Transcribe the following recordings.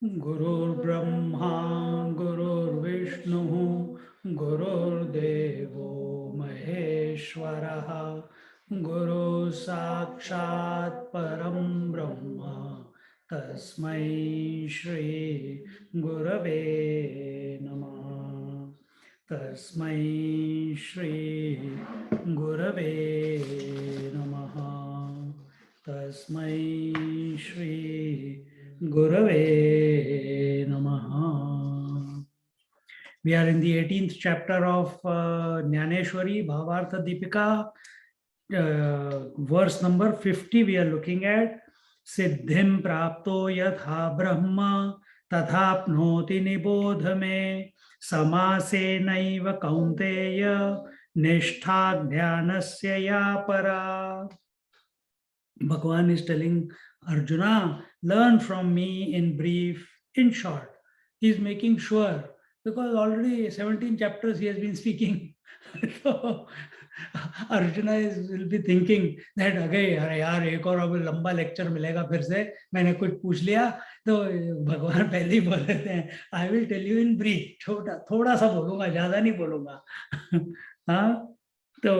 Gurur Brahma, Gurur Vishnu, Gurur Devo Maheshwaraha, Guru Sakshat Param Brahma, Tasmai Shri Gurave Namah. Tasmai Shri Gurave Namaha. Tasmai Shri Gurave Namaha. We are in the 18th chapter of Gyaneshwari, Bhavartha Deepika, verse number 50. We are looking at Siddhim Prapto Yatha Brahma Tathapnoti Nibodha Me Samase Naiva Kaunteya Nishtha Dhyanasya Ya Para. Bhagavan is telling Arjuna, learn from me in brief, in short. He is making sure, because already 17 chapters he has been speaking. So Arjuna will be thinking that अरे यार एक और अब लंबा lecture मिलेगा फिर से, मैंने कुछ पूछ लिया तो भगवान पहले ही बोल देते हैं I will tell you in brief, थोड़ा सा बोलूंगा, ज्यादा नहीं बोलूंगा. हाँ, तो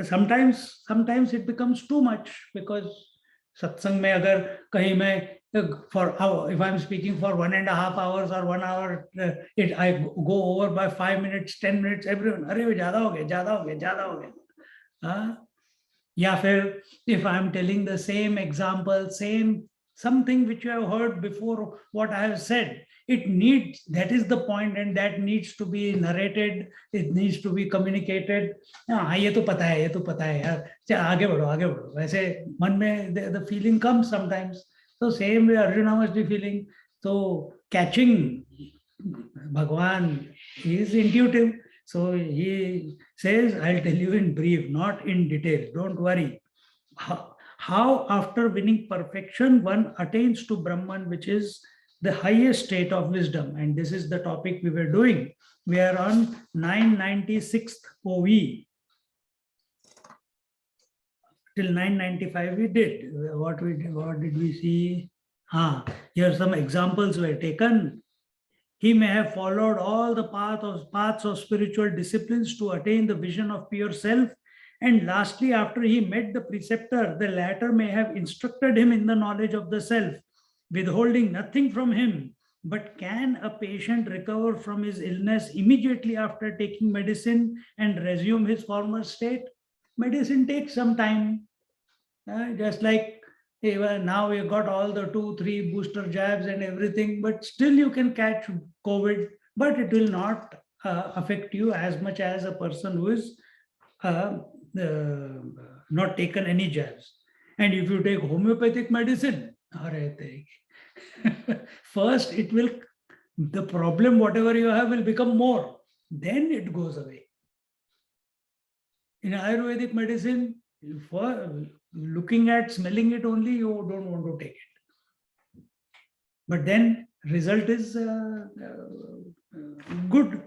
sometimes it becomes too much, because satsang में अगर कहीं मैं if I'm speaking for 1.5 hours or 1 hour, I go over by 5 minutes, 10 minutes, everyone, अरे वो ज़्यादा हो गया. हाँ, या फिर if I'm telling the same example, same something which you have heard before what I have said, that is the point, and that needs to be narrated, it needs to be communicated. हाँ, ये तो पता है यार, आगे बढ़ो. वैसे मन में the feeling comes sometimes. So same way Arjuna must be feeling. So catching Bhagwan is intuitive. So he says, I'll tell you in brief, not in detail. Don't worry. How after winning perfection one attains to Brahman, which is the highest state of wisdom. And this is the topic we were doing. We are on 996th OV. Till 995 we did. What did we see? Here some examples were taken. He may have followed all the paths of spiritual disciplines to attain the vision of pure self. And lastly, after he met the preceptor, the latter may have instructed him in the knowledge of the self, withholding nothing from him. But can a patient recover from his illness immediately after taking medicine and resume his former state? Medicine takes some time. Just like now we got all the 2-3 booster jabs and everything, but still you can catch COVID, but it will not affect you as much as a person who is not taken any jabs. And if you take homeopathic medicine, first the problem whatever you have will become more, then it goes away. In Ayurvedic medicine, for looking at, smelling it only, you don't want to take it. But then result is good.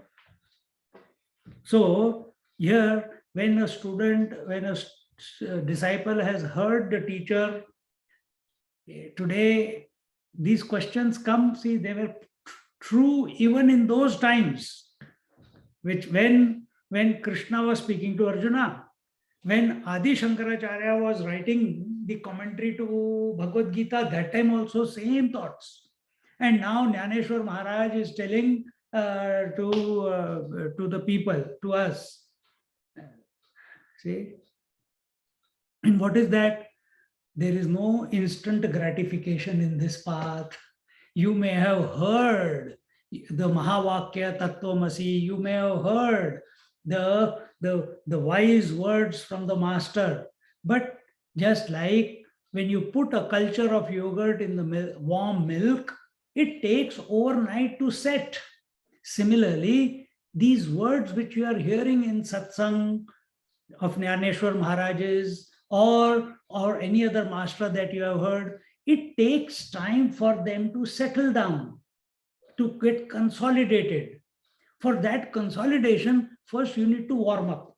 So here, when a disciple has heard the teacher, today these questions come, see, they were true even in those times, which when Krishna was speaking to Arjuna, when Adi Shankaracharya was writing the commentary to Bhagavad Gita, that time also same thoughts. And now Gyaneshwar Maharaj is telling to the people, to us. See? And what is that? There is no instant gratification in this path. You may have heard the Mahavakya Tattvamasi, you may have heard the wise words from the master, but just like when you put a culture of yogurt in the warm milk, it takes overnight to set. Similarly, these words which you are hearing in satsang of Gyaneshwar Maharaj's or any other master that you have heard, it takes time for them to settle down, to get consolidated. For that consolidation, first you need to warm up.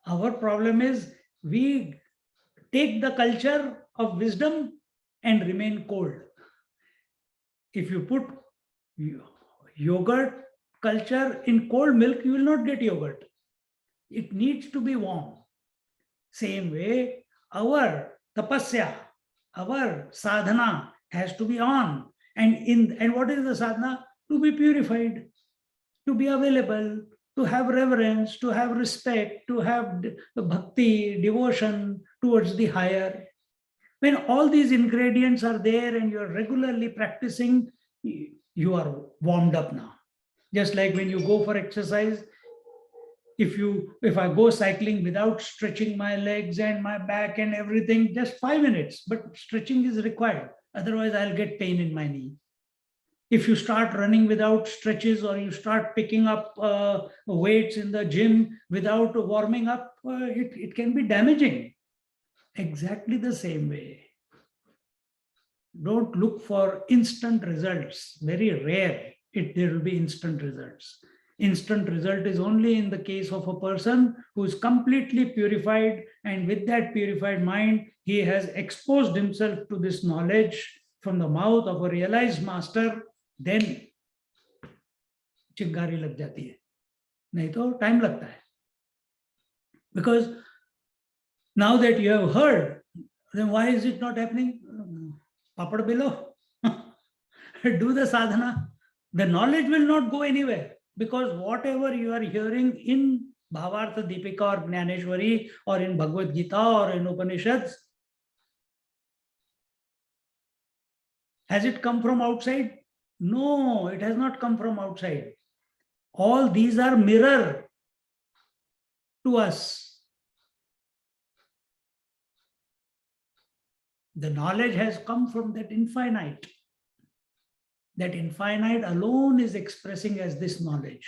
Our problem is we take the culture of wisdom and remain cold. If you put yogurt culture in cold milk, you will not get yogurt. It needs to be warm. Same way, our tapasya, our sadhana has to be on. And what is the sadhana? To be purified, to be available, to have reverence, to have respect, to have bhakti, devotion towards the higher. When all these ingredients are there and you're regularly practicing, you are warmed up now. Just like when you go for exercise, if I go cycling without stretching my legs and my back and everything, just 5 minutes, but stretching is required. Otherwise, I'll get pain in my knee. If you start running without stretches, or you start picking up weights in the gym without warming up, it can be damaging. Exactly the same way. Don't look for instant results. Very rare there will be instant results. Instant result is only in the case of a person who is completely purified, and with that purified mind, he has exposed himself to this knowledge from the mouth of a realized master. Then चिंगारी लग जाती है, नहीं तो time लगता है. Because now that you have heard, then why is it not happening? Papad below. Do the sadhana. The knowledge will not go anywhere, because whatever you are hearing in Bhavartha Deepika or Gyaneshwari or in Bhagavad Gita or in Upanishads, has it come from outside? No, it has not come from outside. All these are mirror to us. The knowledge has come from that infinite. That infinite alone is expressing as this knowledge.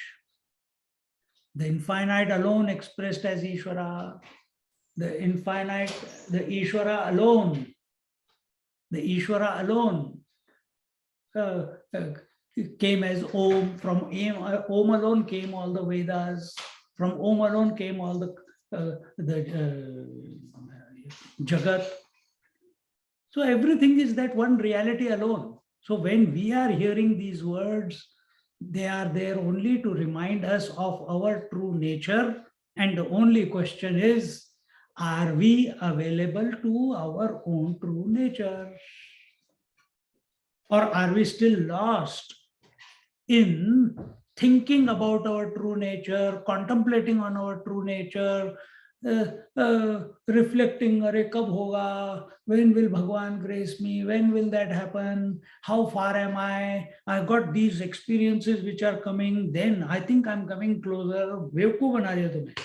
The infinite alone expressed as Ishvara. The infinite, the Ishvara alone. The Ishvara alone came as Om. From Om alone came all the Vedas. From Om alone came all the Jagat. So everything is that one reality alone. So when we are hearing these words, they are there only to remind us of our true nature. And the only question is, are we available to our own true nature? Or are we still lost in thinking about our true nature, contemplating on our true nature, reflecting, Are kab hoga? When will Bhagwan grace me? When will that happen? How far am I? I got these experiences which are coming. Then I think I'm coming closer. Bevku bana diya tumhe.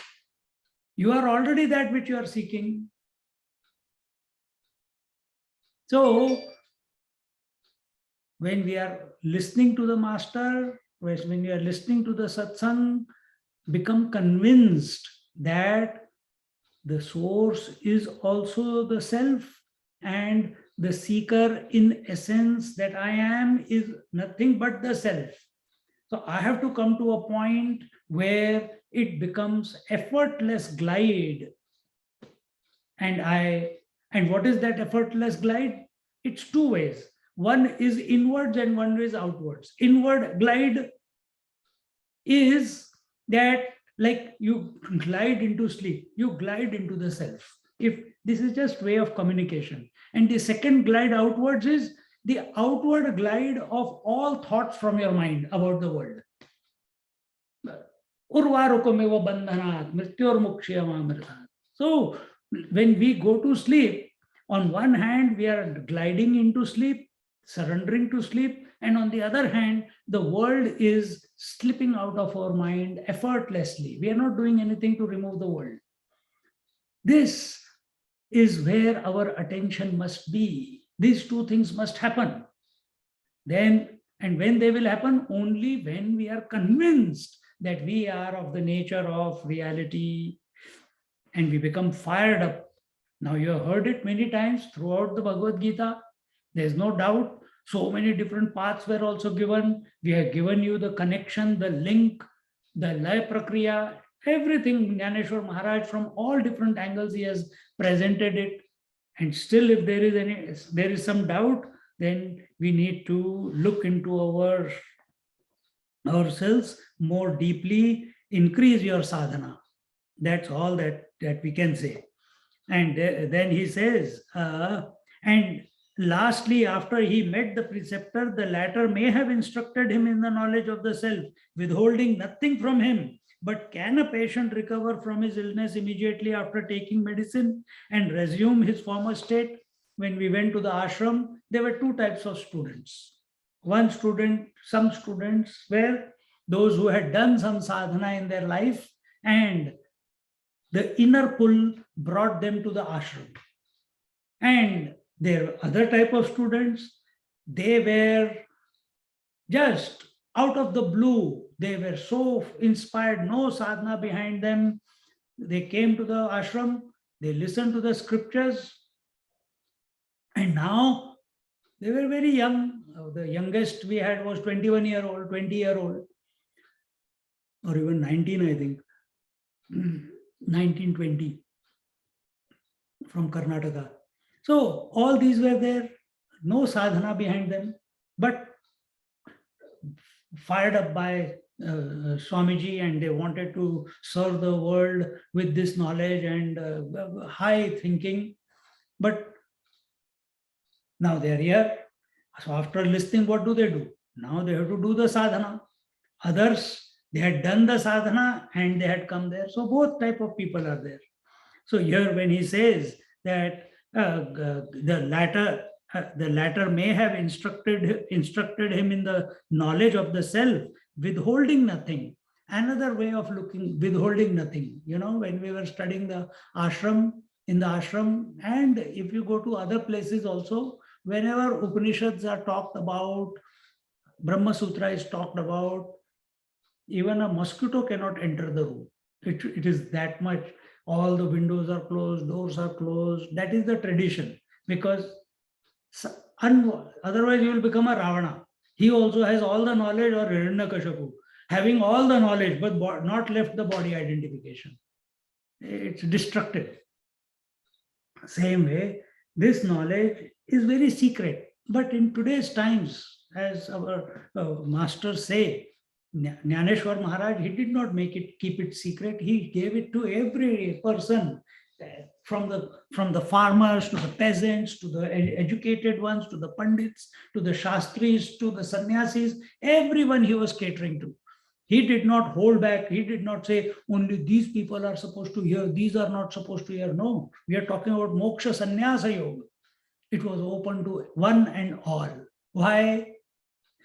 You are already that which you are seeking. So when we are listening to the master, when we are listening to the satsang, become convinced that the source is also the self, and the seeker in essence that I am is nothing but the self. So I have to come to a point where it becomes effortless glide. And what is that effortless glide? It's two ways. One is inwards and one is outwards. Inward glide is that, like you glide into sleep, you glide into the self. If this is just way of communication. And the second glide outwards is the outward glide of all thoughts from your mind about the world. Urvarukameva bandhanat mrityor mukshayamamritat. So when we go to sleep, on one hand we are gliding into sleep, surrendering to sleep, and on the other hand, the world is slipping out of our mind effortlessly. We are not doing anything to remove the world. This is where our attention must be. These two things must happen. Then, and when they will happen? Only when we are convinced that we are of the nature of reality and we become fired up. Now, you have heard it many times throughout the Bhagavad Gita. There's no doubt. So many different paths were also given. We have given you the connection, the link, the lay prakriya, everything. Gyaneshwar Maharaj, from all different angles, he has presented it. And still, if there is some doubt, then we need to look into ourselves more deeply, increase your sadhana. That's all that we can say. And then he says, and lastly, after he met the preceptor, the latter may have instructed him in the knowledge of the self, withholding nothing from him. But can a patient recover from his illness immediately after taking medicine and resume his former state? When we went to the ashram, there were two types of students. Some students were those who had done some sadhana in their life, and the inner pull brought them to the ashram. And there were other type of students, they were just out of the blue. They were so inspired, no sadhana behind them. They came to the ashram, they listened to the scriptures, and now they were very young. The youngest we had was 21-year-old, 20-year-old, or even 19, I think. 1920 from Karnataka. So all these were there, no sadhana behind them, but fired up by Swamiji, and they wanted to serve the world with this knowledge and high thinking. But now they are here. So after listening, what do? Now they have to do the sadhana. Others, they had done the sadhana and they had come there. So both type of people are there. So here when he says that the latter may have instructed him in the knowledge of the self, withholding nothing. Another way of looking, withholding nothing. You know, when we were studying the ashram, in the ashram, and if you go to other places also, whenever Upanishads are talked about, Brahma Sutra is talked about, even a mosquito cannot enter the room. It is that much. All the windows are closed, doors are closed. That is the tradition, because otherwise you will become a Ravana. He also has all the knowledge, or Hiranyakashipu, having all the knowledge but not left the body identification. It's destructive. Same way, this knowledge is very secret. But in today's times, as our masters say, Gyaneshwar Maharaj, he did not keep it secret. He gave it to every person, from the farmers to the peasants, to the educated ones, to the pandits, to the shastris, to the sannyasis. Everyone he was catering to. He did not hold back. He did not say only these people are supposed to hear, these are not supposed to hear. No, we are talking about Moksha Sanyaasa Yoga. It was open to one and all. Why?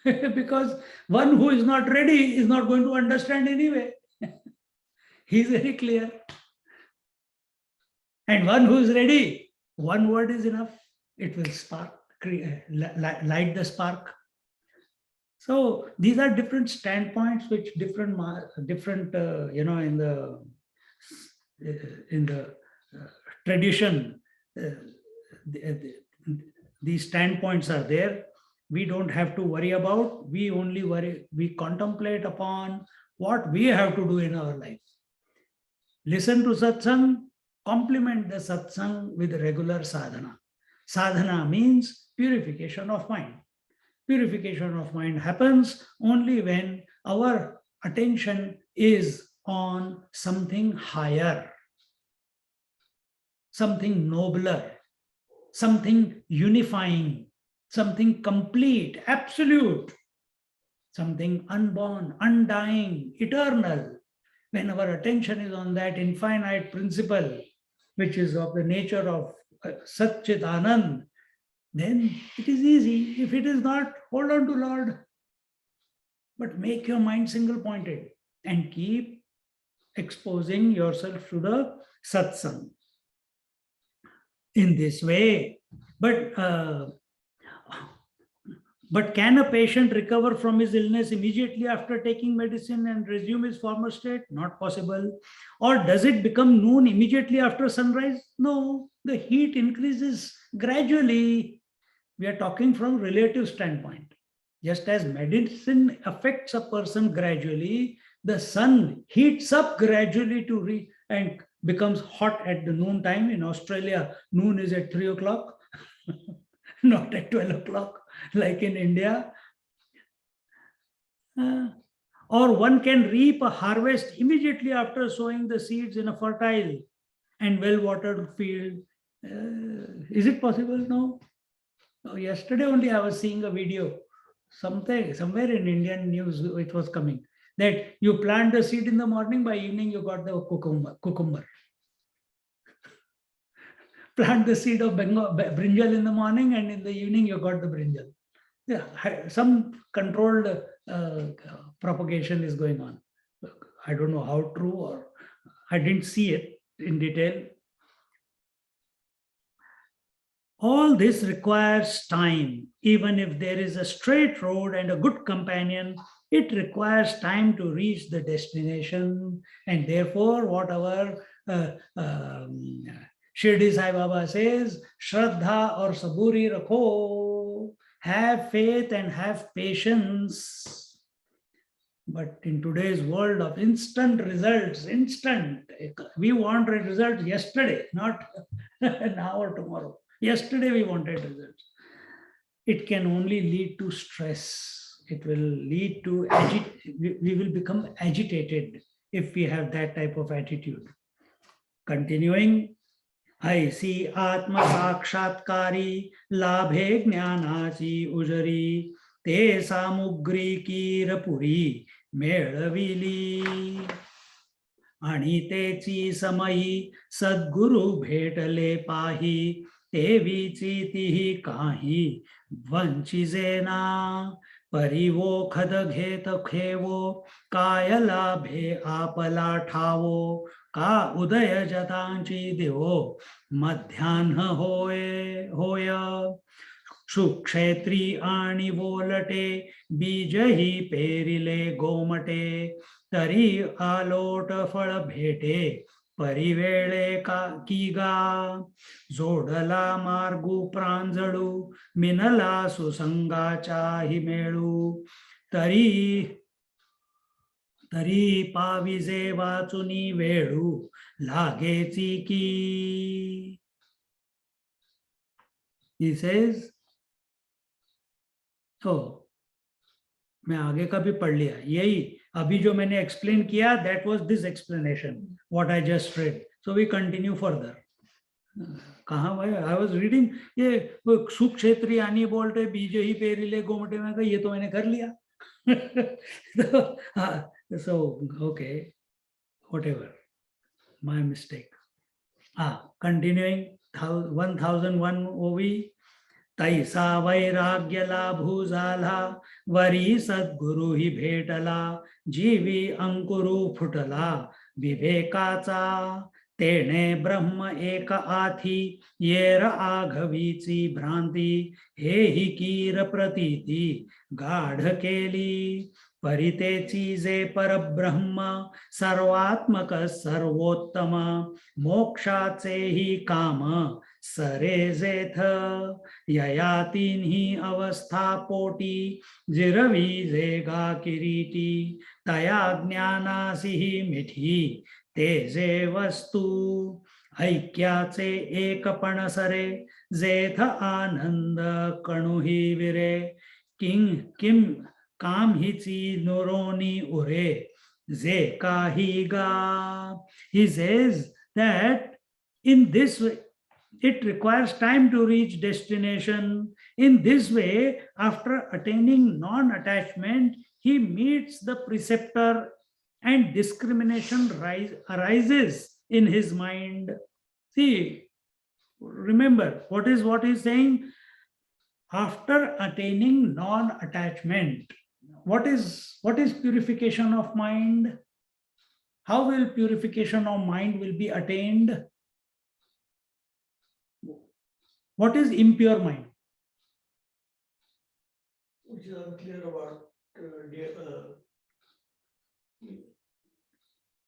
Because one who is not ready is not going to understand anyway. He is very clear. And one who is ready, one word is enough. It will spark, light the spark. So these are different standpoints, which different in the tradition, these standpoints are there. We don't have to worry about. We contemplate upon what we have to do in our life. Listen to satsang, complement the satsang with regular sadhana. Sadhana means purification of mind. Purification of mind happens only when our attention is on something higher, something nobler, something unifying, something complete, absolute, something unborn, undying, eternal. When our attention is on that infinite principle, which is of the nature of Sat Chit Anand, then it is easy. If it is not, hold on to Lord. But make your mind single pointed and keep exposing yourself to the satsang in this way. But But can a patient recover from his illness immediately after taking medicine and resume his former state? Not possible. Or does it become noon immediately after sunrise? No, the heat increases gradually. We are talking from relative standpoint. Just as medicine affects a person gradually, the sun heats up gradually and becomes hot at the noon time. In Australia, noon is at 3 o'clock, not at 12 o'clock, like in India. Or one can reap a harvest immediately after sowing the seeds in a fertile and well-watered field. Is it possible? No. Yesterday only I was seeing a video, somewhere in Indian news it was coming, that you plant the seed in the morning, by evening you got the cucumber. Plant the seed of brinjal in the morning, and in the evening you got the brinjal. Yeah, some controlled propagation is going on. I don't know how true, or I didn't see it in detail. All this requires time. Even if there is a straight road and a good companion, it requires time to reach the destination. And therefore, whatever Shirdi Sai Baba says, Shraddha or Saburi Rakho, have faith and have patience. But in today's world of instant results, we want a result yesterday, not now or tomorrow. Yesterday we wanted results. It can only lead to stress. It will lead to we will become agitated if we have that type of attitude. Continuing, I see Atma Sakshatkari Labhe Jnanachi Ujari Te Samugri Kirapuri Melavili आणि तेची समयी सद्गुरु भेटले पाही तेवीची तिही काही वंचिजेना परिवोखद घेत खेवो काय लाभे आपला ठावो का उदय जतांची देवो मध्यान्ह होय सुक्षेत्री आणि बोलटे बीजही पेरिले गोमटे तरी आलोट फळ भेटे परिवेळे की गा जोडला मार्गू प्रांजळू मिनला सुसंगाचाही मेळू तरी पाविजे वाचुनी वेळू लागेची की. He says, तो मैं आगे का भी पढ़ लिया. यही अभी जो मैंने एक्सप्लेन किया, that was this explanation, what I just read. So we continue further. कहाँ भाई? I was reading, ये सुख क्षेत्री आनी बोलते बीज ही पेरिले गोमटे में, का ये तो मैंने कर लिया. So okay, whatever, my mistake. Continuing 1001 OV. तैसा वैराग्य लाभू झाला वरी सद्गुरु ही भेटला जीवी अंकुरू फुटला विवेकाचा तेणे ब्रह्म एक आथी येर आघवीची भ्रांती हे ही कीर प्रतीती गाढ केली परितेची जे परब्रह्म सर्वात्मक सर्वोत्तम मोक्षाचे ही काम सरे जेथ यया तिन्ही अवस्था पोटी जिरवी जेगा किरीटी तया ज्ञानासी ही मिठी ते जे वस्तू ऐक्याचे एकपण सरे जेथ आनंद कणुही विरे किम काम हिची नुरोनी उरे जे काही गा. He says that in this way it requires time to reach destination. In this way, after attaining non-attachment, he meets the preceptor and discrimination arises in his mind. See, remember, what he's saying? After attaining non-attachment, what is purification of mind? How will purification of mind will be attained? What is impure mind? which is unclear about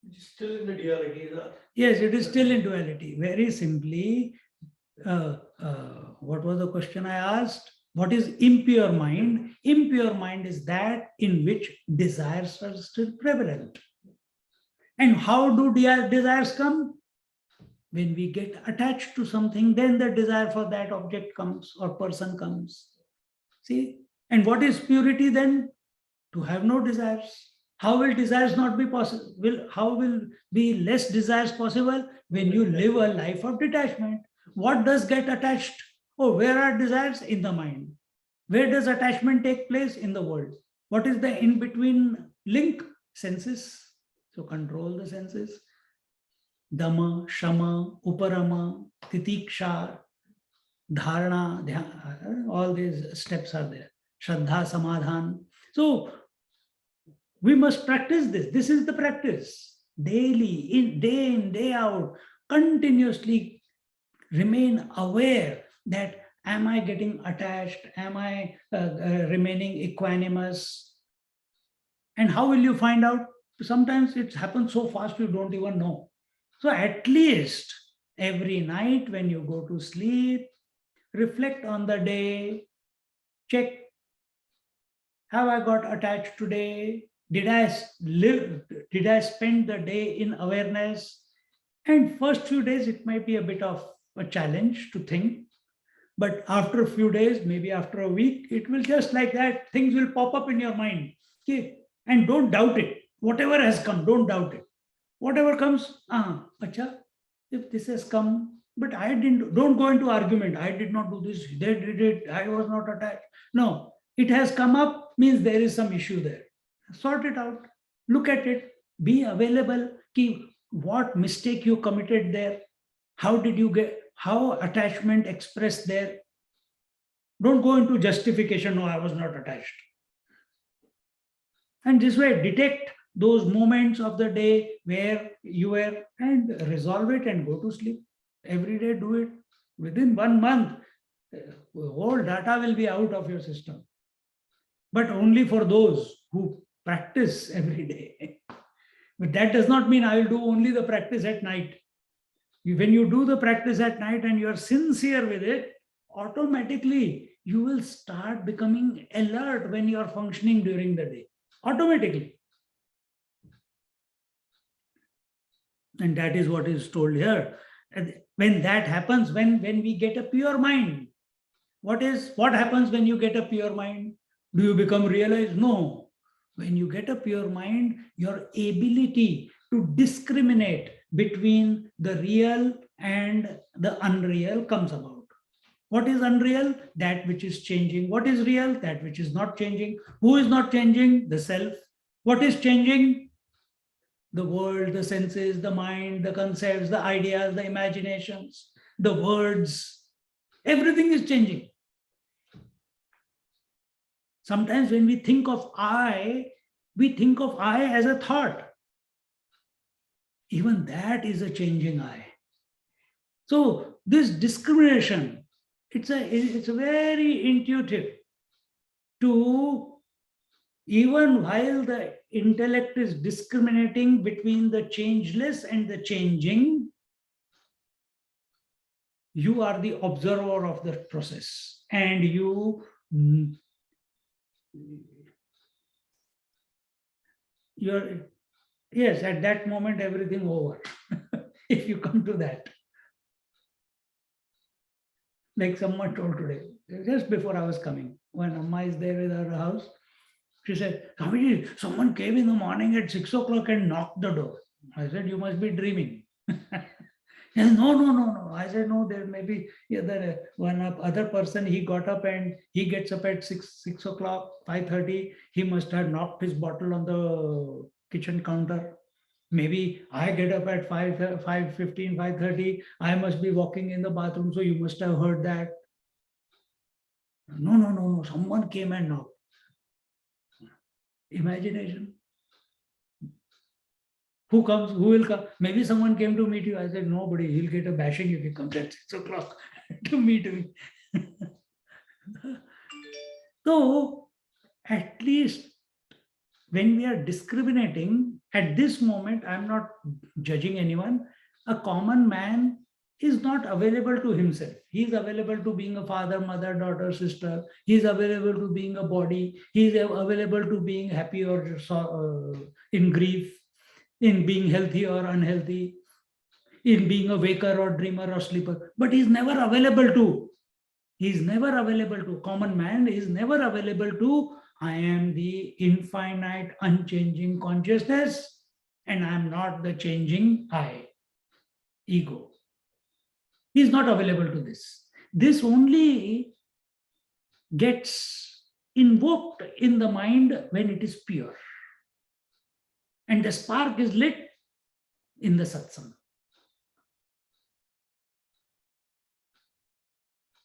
which is still in the duality. Yes, it is still in duality. Very simply, what was the question I asked? What is impure mind? Impure mind is that in which desires are still prevalent. And how do desires come? When we get attached to something, then the desire for that object comes or person comes. See? And what is purity then? To have no desires. How will desires not be possible? How will be less desires possible? When you live a life of detachment. What does get attached? Oh, where are desires? In the mind. Where does attachment take place? In the world. What is the in-between link? Senses. So control the senses. Dama, Shama, Uparama, Titiksha, Dharana, Dhyana, all these steps are there. Shraddha, Samadhan. So we must practice this. This is the practice. Daily, in, day out, continuously remain aware that am I getting attached? Am I remaining equanimous? And how will you find out? Sometimes it happens so fast you don't even know. So at least every night when you go to sleep, reflect on the day, check, have I got attached today? Did I spend the day in awareness? And first few days, it might be a bit of a challenge to think. But after a few days, maybe after a week, it will just like that, things will pop up in your mind. Okay? And don't doubt it. Whatever has come, don't doubt it. Whatever comes, acha, if this has come, but don't go into argument. I did not do this, they did it, I was not attached. No, it has come up, means there is some issue there. Sort it out, look at it, be available. What mistake you committed there? How attachment expressed there? Don't go into justification, no, I was not attached. And this way, detect those moments of the day where you were and resolve it and go to sleep. Every day do it. Within 1 month, whole data will be out of your system. But only for those who practice every day. But that does not mean I will do only the practice at night. When you do the practice at night and you are sincere with it, automatically you will start becoming alert when you are functioning during the day. Automatically. And that is what is told here. When that happens, when we get a pure mind, what happens when you get a pure mind? Do you become realized? No. When you get a pure mind, your ability to discriminate between the real and the unreal comes about. What is unreal? That which is changing. What is real? That which is not changing. Who is not changing? The self. What is changing? The world, the senses, the mind, the concepts, the ideas, the imaginations, the words. Everything is changing. Sometimes when we think of I as a thought. Even that is a changing I. So this discrimination, it's very intuitive to, even while the intellect is discriminating between the changeless and the changing, you are the observer of the process, and yes, at that moment everything over. If you come to that. Like someone told today, just before I was coming, when Amma is there with her house, she said, Swamiji, someone came in the morning at 6 o'clock and knocked the door. I said, you must be dreaming. Said, no. I said, no, there may be one other person, he got up and he gets up at 6 o'clock, 5:30. He must have knocked his bottle on the kitchen counter. Maybe I get up at 5:15, 5:30. I must be walking in the bathroom, so you must have heard that. No. Someone came and knocked. Imagination. Who will come? Maybe someone came to meet you. I said, nobody. He'll get a bashing if he comes at 6 o'clock to meet me. So At least when we are discriminating, at this moment, I'm not judging anyone, a common man is not available to himself. He is available to being a father, mother, daughter, sister. He is available to being a body. He is available to being happy or in grief, in being healthy or unhealthy, in being a waker or dreamer or sleeper. But he is never available to. He is never available to. Common man is never available to. I am the infinite, unchanging consciousness, and I am not the changing I, ego. He is not available to this. This only gets invoked in the mind when it is pure. And the spark is lit in the satsang.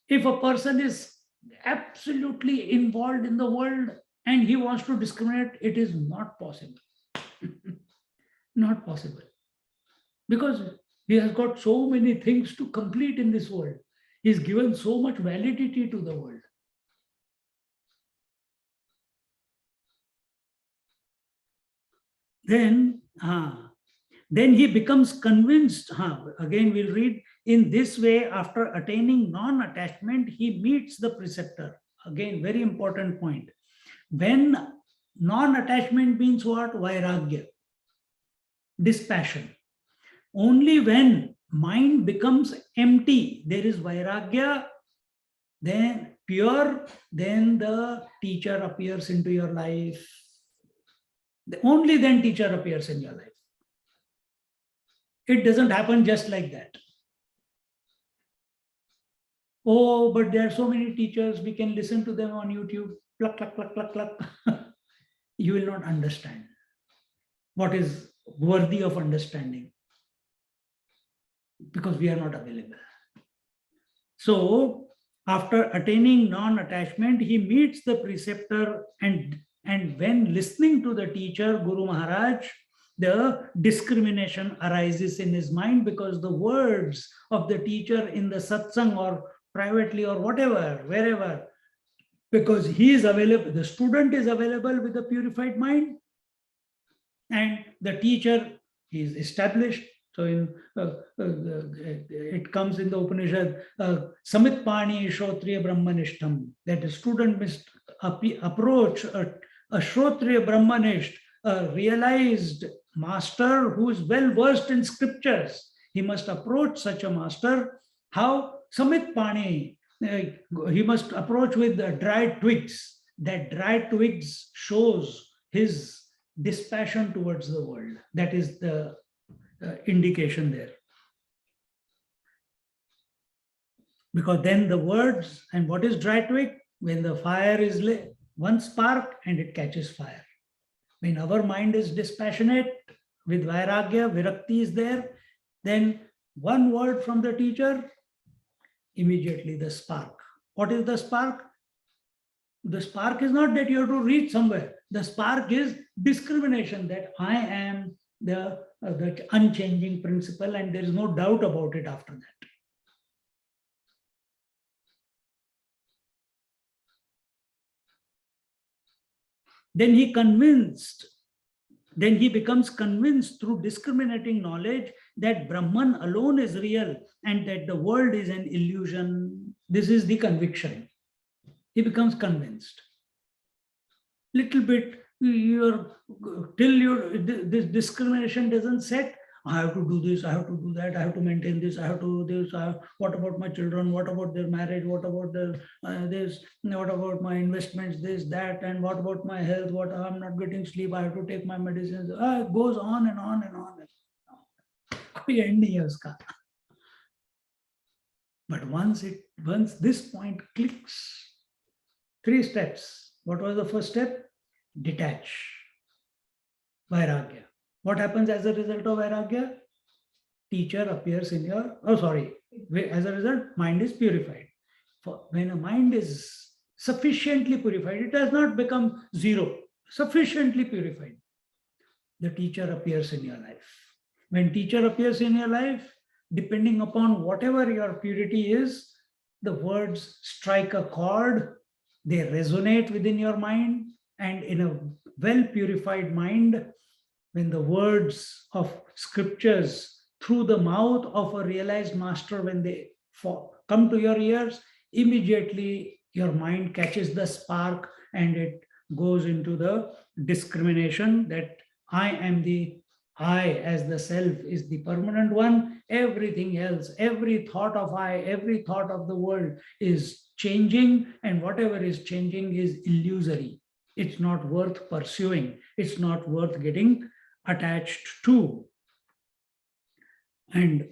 If a person is absolutely involved in the world and he wants to discriminate, it is not possible. Not possible. Because he has got so many things to complete in this world. He's given so much validity to the world. Then he becomes convinced. Again, we'll read. In this way, after attaining non-attachment, he meets the preceptor. Again, very important point. When non-attachment means what? Vairagya, dispassion. Only when mind becomes empty, there is vairagya, then pure, then the teacher appears into your life. Only then teacher appears in your life. It doesn't happen just like that. Oh, but there are so many teachers, we can listen to them on YouTube. Pluck, pluck, pluck, pluck, pluck. You will not understand what is worthy of understanding, because we are not available. So, after attaining non-attachment, he meets the preceptor, and when listening to the teacher, Guru Maharaj, the discrimination arises in his mind, because the words of the teacher in the satsang or privately or whatever, wherever, because he is available, the student is available with a purified mind, and the teacher is established. So it comes in the Upanishad, Samit Pani Shrotriya Brahmanishtam, that the student must approach a Shrotriya Brahmanisht, a realized master who is well versed in scriptures. He must approach such a master. How? Samit Pani, he must approach with the dried twigs. That dried twigs shows his dispassion towards the world. That is the indication there. Because then the words, and what is dry twig? When the fire is lit, one spark and it catches fire. When our mind is dispassionate, with vairagya, virakti is there, then one word from the teacher, immediately the spark. What is the spark? The spark is not that you have to reach somewhere. The spark is discrimination, that I am the unchanging principle, and there is no doubt about it after that. Then he becomes convinced through discriminating knowledge that Brahman alone is real and that the world is an illusion. This is the conviction. He becomes convinced. Little bit, this discrimination doesn't set. I have to do this, I have to do that, I have to maintain this, I have to do this. What about my children? What about their marriage? What about their this? What about my investments? This, that, and what about my health? What, I'm not getting sleep. I have to take my medicines. It goes on and on and on. कोई end नहीं है उसका. But once this point clicks, 3 steps. What was the first step? Detach. Vairagya. What happens as a result of vairagya? Teacher appears in your, as a result, mind is purified. When a mind is sufficiently purified, it does not become zero, sufficiently purified, the teacher appears in your life. When teacher appears in your life, depending upon whatever your purity is, the words strike a chord, they resonate within your mind, And in a well purified mind, when the words of scriptures through the mouth of a realized master, when they come to your ears, immediately your mind catches the spark and it goes into the discrimination that I as the self is the permanent one. Everything else, every thought of I, every thought of the world is changing, and whatever is changing is illusory. It's not worth pursuing. It's not worth getting attached to. And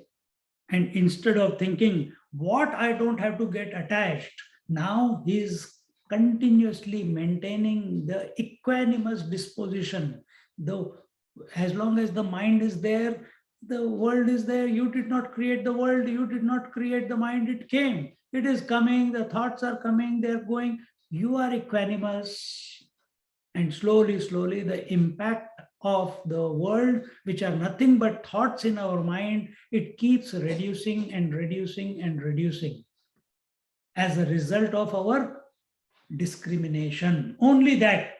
instead of thinking what I don't have to get attached, now he's continuously maintaining the equanimous disposition. Though as long as the mind is there, the world is there. You did not create the world, you did not create the mind, it came, it is coming, the thoughts are coming, they're going. You are equanimous. And slowly, slowly, the impact of the world, which are nothing but thoughts in our mind, it keeps reducing and reducing and reducing as a result of our discrimination. Only that.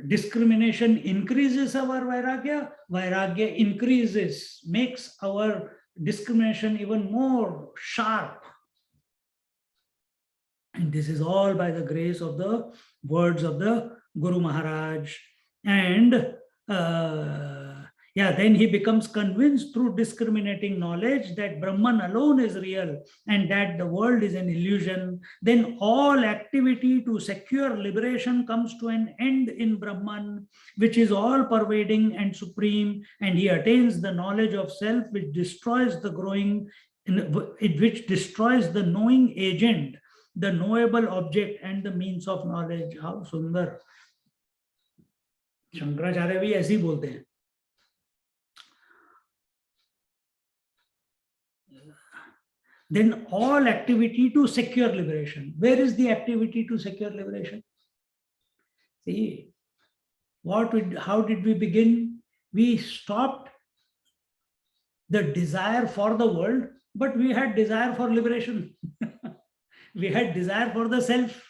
Discrimination increases our vairagya, vairagya increases, makes our discrimination even more sharp. And this is all by the grace of the words of the Guru Maharaj. And then he becomes convinced through discriminating knowledge that Brahman alone is real and that the world is an illusion. Then all activity to secure liberation comes to an end in Brahman, which is all pervading and supreme, and he attains the knowledge of self, which destroys the which destroys the knowing agent, the knowable object, and the means of knowledge. How sundar. Shankaracharya भी ऐसे ही बोलते हैं. Then all activity to secure liberation. Where is the activity to secure liberation? See, how did we begin? We stopped the desire for the world, but we had desire for liberation. We had desire for the self.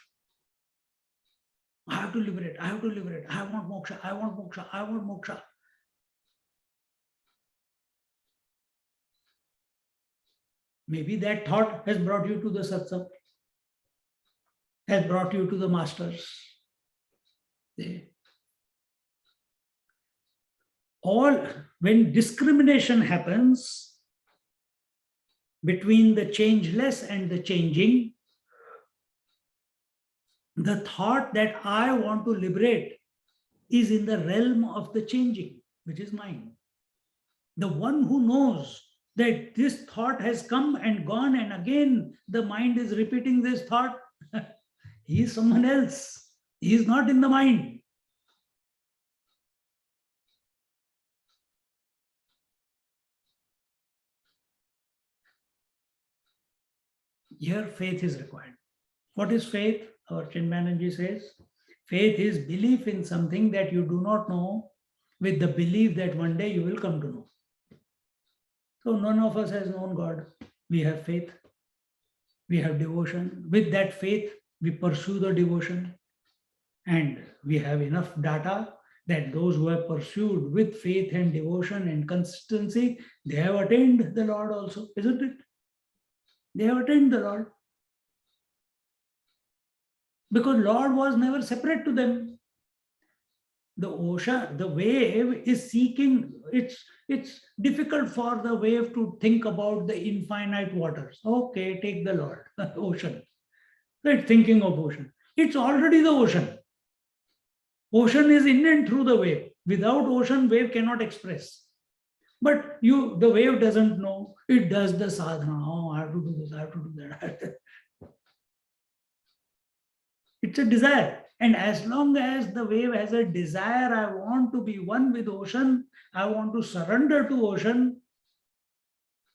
I have to liberate, I have to liberate, I want moksha, I want moksha, I want moksha. Maybe that thought has brought you to the satsang, has brought you to the masters. When discrimination happens between the changeless and the changing, the thought that I want to liberate is in the realm of the changing, which is mind. The one who knows that this thought has come and gone, and again the mind is repeating this thought, he is someone else. He is not in the mind. Here faith is required. What is faith? Our Chinmayanji says, faith is belief in something that you do not know, with the belief that one day you will come to know. So none of us has known God. We have faith. We have devotion. With that faith, we pursue the devotion. And we have enough data that those who have pursued with faith and devotion and consistency, they have attained the Lord also, isn't it? They have attained the Lord. Because Lord was never separate to them. The ocean, the wave is seeking, it's difficult for the wave to think about the infinite waters. Okay, take the Lord, ocean. So it's thinking of ocean. It's already the ocean. Ocean is in and through the wave. Without ocean, wave cannot express. But the wave doesn't know. It does the sadhana. Oh, I have to do this, I have to do that. It's a desire. And as long as the wave has a desire, I want to be one with ocean, I want to surrender to ocean,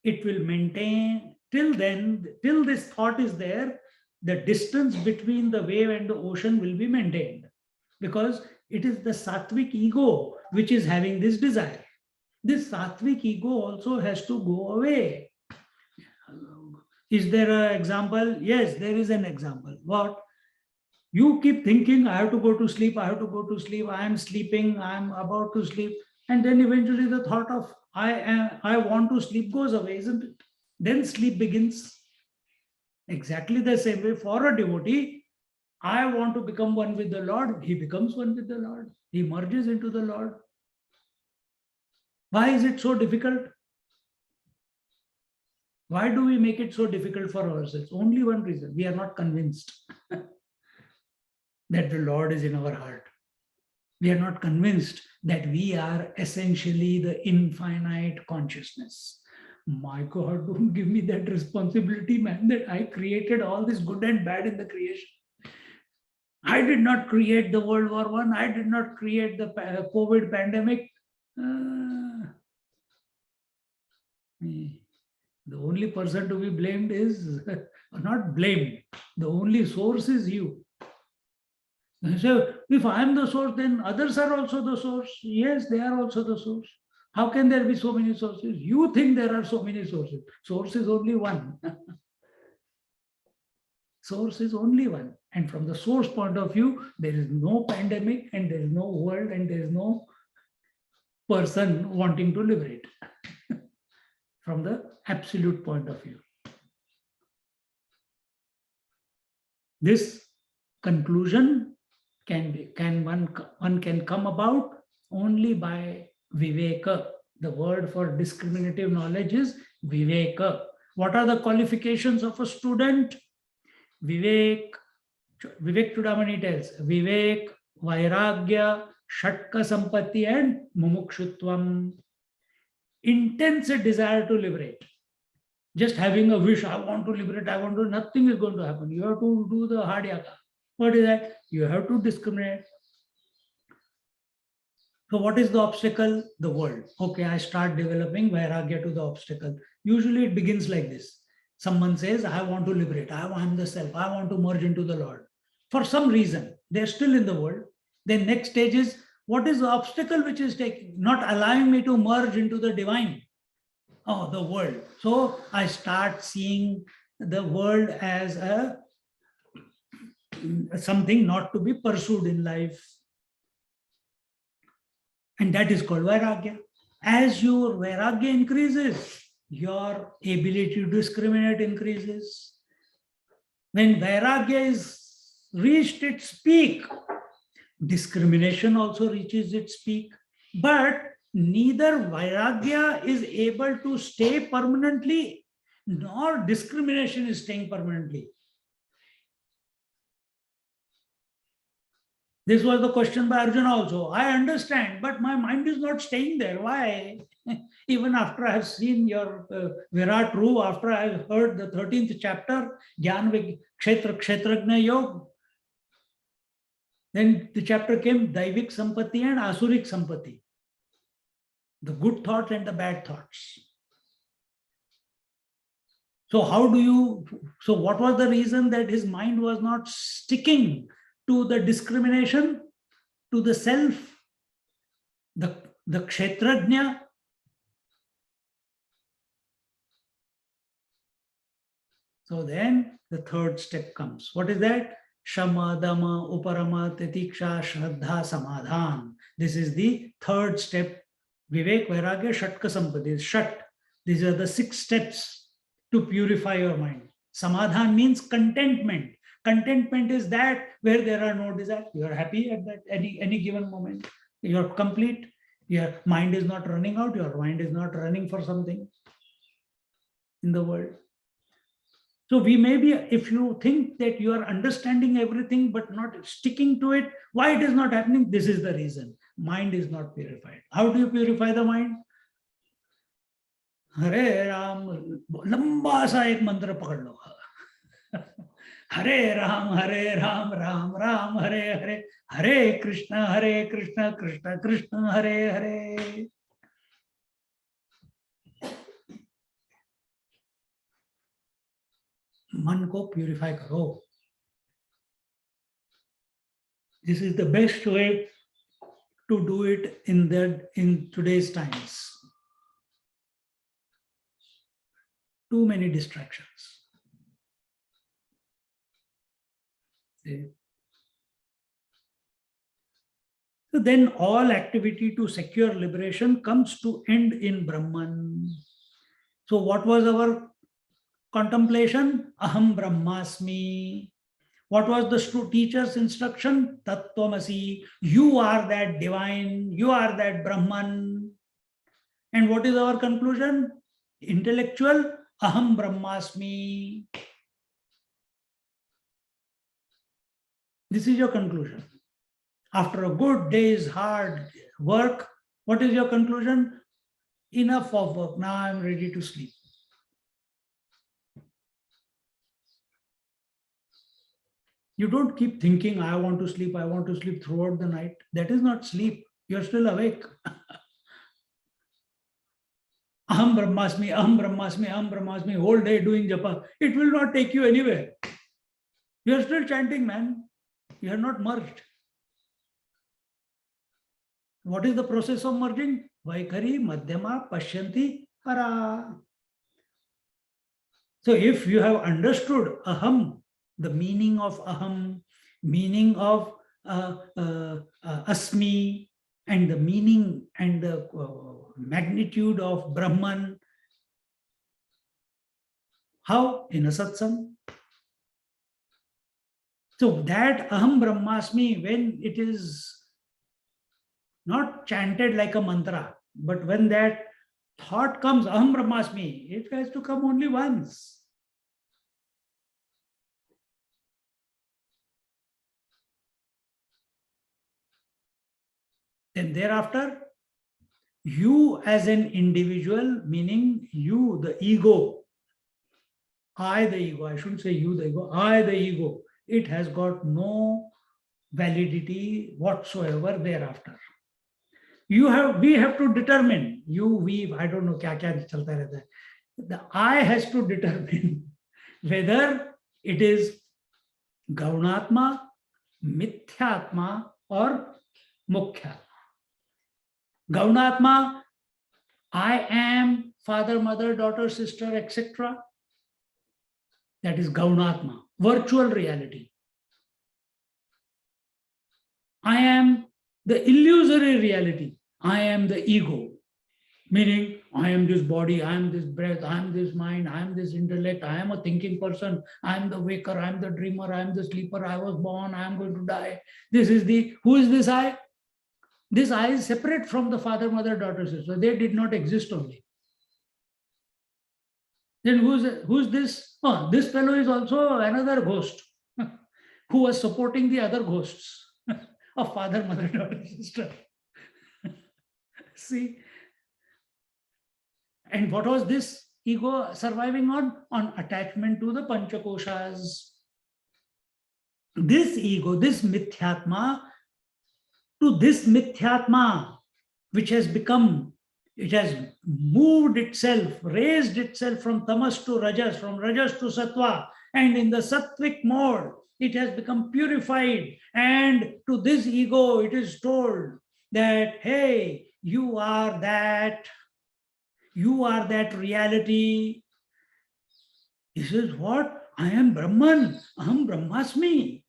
it will maintain till then, till this thought is there, the distance between the wave and the ocean will be maintained. Because it is the sattvic ego which is having this desire. This sattvic ego also has to go away. Is there an example? Yes, there is an example. What? You keep thinking, I have to go to sleep, I have to go to sleep, I am sleeping, I am about to sleep. And then eventually the thought of I want to sleep goes away, isn't it? Then sleep begins. Exactly the same way for a devotee, I want to become one with the Lord. He becomes one with the Lord. He merges into the Lord. Why is it so difficult? Why do we make it so difficult for ourselves? Only one reason. We are not convinced that the Lord is in our heart. We are not convinced that we are essentially the infinite consciousness. My God, don't give me that responsibility, man, that I created all this good and bad in the creation. I did not create the World War I. I did not create the COVID pandemic. The only person to be blamed is, not blamed, the only source is you. So if I am the source, then others are also the source. Yes, they are also the source. How can there be so many sources? You think there are so many sources. Source is only one. Source is only one. And from the source point of view, there is no pandemic and there is no world and there is no person wanting to liberate from the absolute point of view. This conclusion one can come about only by viveka. The word for discriminative knowledge is viveka. What are the qualifications of a student? Vivek Chudamani tells Vivek, Vairagya, Shatka Sampatti, and Mumukshutvam. Intense desire to liberate. Just having a wish, I want to liberate, I want to, nothing is going to happen. You have to do the hard yaga. What is that? You have to discriminate. So what is the obstacle? The world. Okay, I start developing Vairagya to the obstacle. Usually it begins like this. Someone says, I want to liberate, I am the self, I want to merge into the Lord. For some reason, they're still in the world. Then next stage is, what is the obstacle which is taking, not allowing me to merge into the divine? Oh, the world. So I start seeing the world as something not to be pursued in life. And that is called Vairagya. As your Vairagya increases, your ability to discriminate increases. When Vairagya is reached its peak, discrimination also reaches its peak. But neither Vairagya is able to stay permanently, nor discrimination is staying permanently. This was the question by Arjuna also. I understand, but my mind is not staying there. Why? Even after I have seen your Virat Ru, after I have heard the 13th chapter, Gyan Kshetrajna Yoga, then the chapter came Daivik Sampatti and Asurik Sampatti. The good thoughts and the bad thoughts. So what was the reason that his mind was not sticking to the discrimination, to the self, the Kshetrajna? So then the third step comes. What is that? Shama, Dama, Uparama, Titiksha, Shraddha, Samadhan. This is the third step. Vivek, Vairagya, Shatka Sampati. Shat. These are the 6 steps to purify your mind. Samadhan means contentment. Contentment is that where there are no desires. You are happy at that any given moment. You are complete. Your mind is not running out. Your mind is not running for something in the world. So we may be, if you think that you are understanding everything but not sticking to it, why it is not happening? This is the reason. Mind is not purified. How do you purify the mind? Hare Ram, lamba sa ek mantra pakad lo. Hare Ram, Ram Ram, Hare Hare, Hare Krishna, Krishna Krishna, Hare Hare. मन को purify करो. This is the best way to do it in today's times. Too many distractions. See? So then all activity to secure liberation comes to end in Brahman. So what was our contemplation? Aham Brahmasmi. What was the teacher's instruction? Tattvamasi. You are that divine, you are that Brahman. And what is our conclusion? Intellectual, Aham Brahmasmi. This is your conclusion. After a good day's hard work, what is your conclusion? Enough of work. Now I am ready to sleep. You don't keep thinking, I want to sleep throughout the night. That is not sleep. You're still awake. Aham Brahmasmi, Aham Brahmasmi, Aham Brahmasmi, whole day doing japa. It will not take you anywhere. You're still chanting, man. You are not merged. What is the process of merging? Vaikari, Madhyama, Pashyanti, Para. So if you have understood Aham, the meaning of Aham, meaning of Asmi, and the meaning and the magnitude of Brahman, how? In a satsang. So that Aham Brahmasmi, when it is not chanted like a mantra, but when that thought comes, Aham Brahmasmi, it has to come only once. Then thereafter, you as an individual, meaning you, the ego, I, the ego, I shouldn't say you, the ego, I, the ego, it has got no validity whatsoever thereafter. We have to determine, we, I don't know, kya chalta rehta hai. The I has to determine whether it is Gaunatma, Mithyatma, or Mukhyatma. Gaunatma, I am father, mother, daughter, sister, etc. That is Gaunatma, virtual reality. I am the illusory reality. I am the ego, meaning I am this body, I am this breath, I am this mind, I am this intellect, I am a thinking person, I am the waker, I am the dreamer, I am the sleeper, I was born, I am going to die. This is who is this I? This I is separate from the father, mother, daughter, sister. They did not exist only. Then who's this? Oh, this fellow is also another ghost who was supporting the other ghosts of father, mother, daughter, sister. See? And what was this ego surviving on? On attachment to the Panchakoshas. This ego, this Mithyatma, to this Mithyatma, which has become, it has moved itself, raised itself from tamas to rajas, from rajas to sattva, and in the sattvic mode, it has become purified. And to this ego, it is told that, hey, you are that reality. He says, what? I am Brahman. Aham Brahmasmi.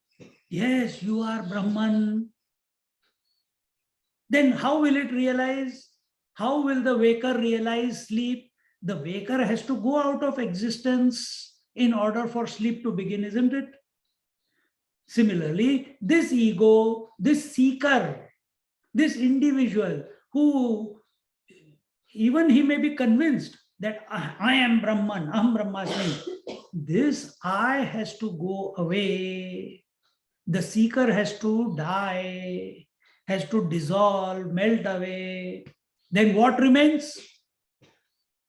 Yes, you are Brahman. Then how will it realize? How will the waker realize sleep? The waker has to go out of existence in order for sleep to begin, isn't it? Similarly, this ego, this seeker, this individual who even he may be convinced that I am Brahman, Aham Brahmasmi. This I has to go away. The seeker has to die, has to dissolve, melt away. Then what remains?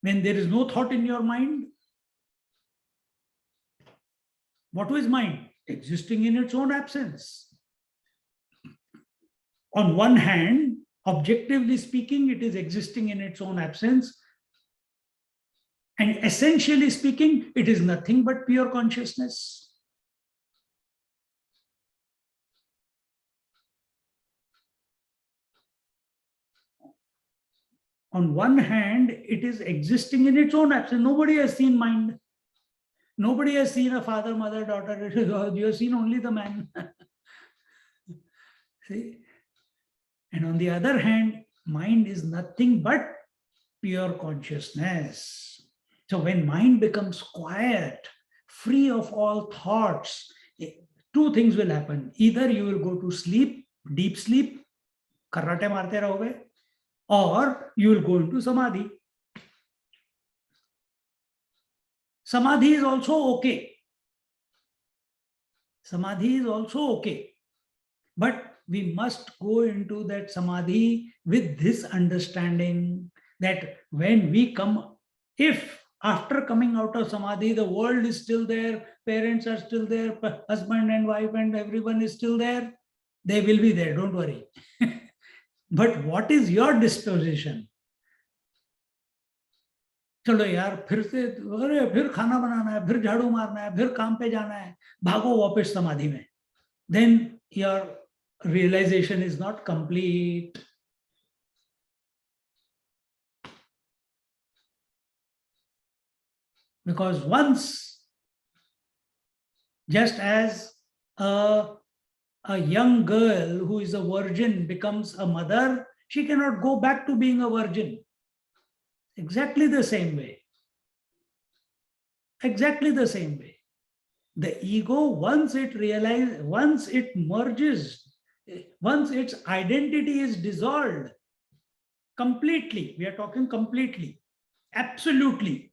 When there is no thought in your mind, what is mind? Existing in its own absence. On one hand, objectively speaking, it is existing in its own absence. And essentially speaking, it is nothing but pure consciousness. On one hand, it is existing in its own absence. Nobody has seen mind. Nobody has seen a father, mother, daughter. You have seen only the man. See? And on the other hand, mind is nothing but pure consciousness. So when mind becomes quiet, free of all thoughts, two things will happen. Either you will go to sleep, deep sleep, karate marte rahoge, or you will go into samadhi. Samadhi is also okay. Samadhi is also okay. But we must go into that samadhi with this understanding that when we come, if after coming out of samadhi, the world is still there, parents are still there, husband and wife and everyone is still there, they will be there, don't worry. But what is your disposition? चलो यार फिर से अरे फिर खाना बनाना है, फिर झाड़ू मारना है, फिर काम पे जाना है, भागो वापस समाधि में. Then your realization is not complete. Because once, just as a young girl who is a virgin becomes a mother, she cannot go back to being a virgin. Exactly the same way. Exactly the same way. The ego, once it realizes, once it merges, once its identity is dissolved completely, we are talking completely, absolutely,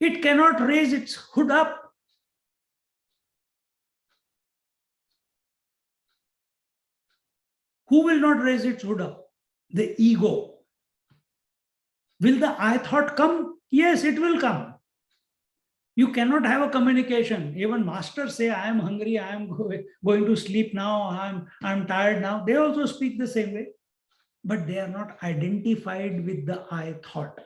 it cannot raise its hood up. Who will not raise its hood up? The ego. Will the I thought come? Yes, it will come. You cannot have a communication. Even masters say, I am hungry, I am going to sleep now, I'm tired now. They also speak the same way. But they are not identified with the I thought.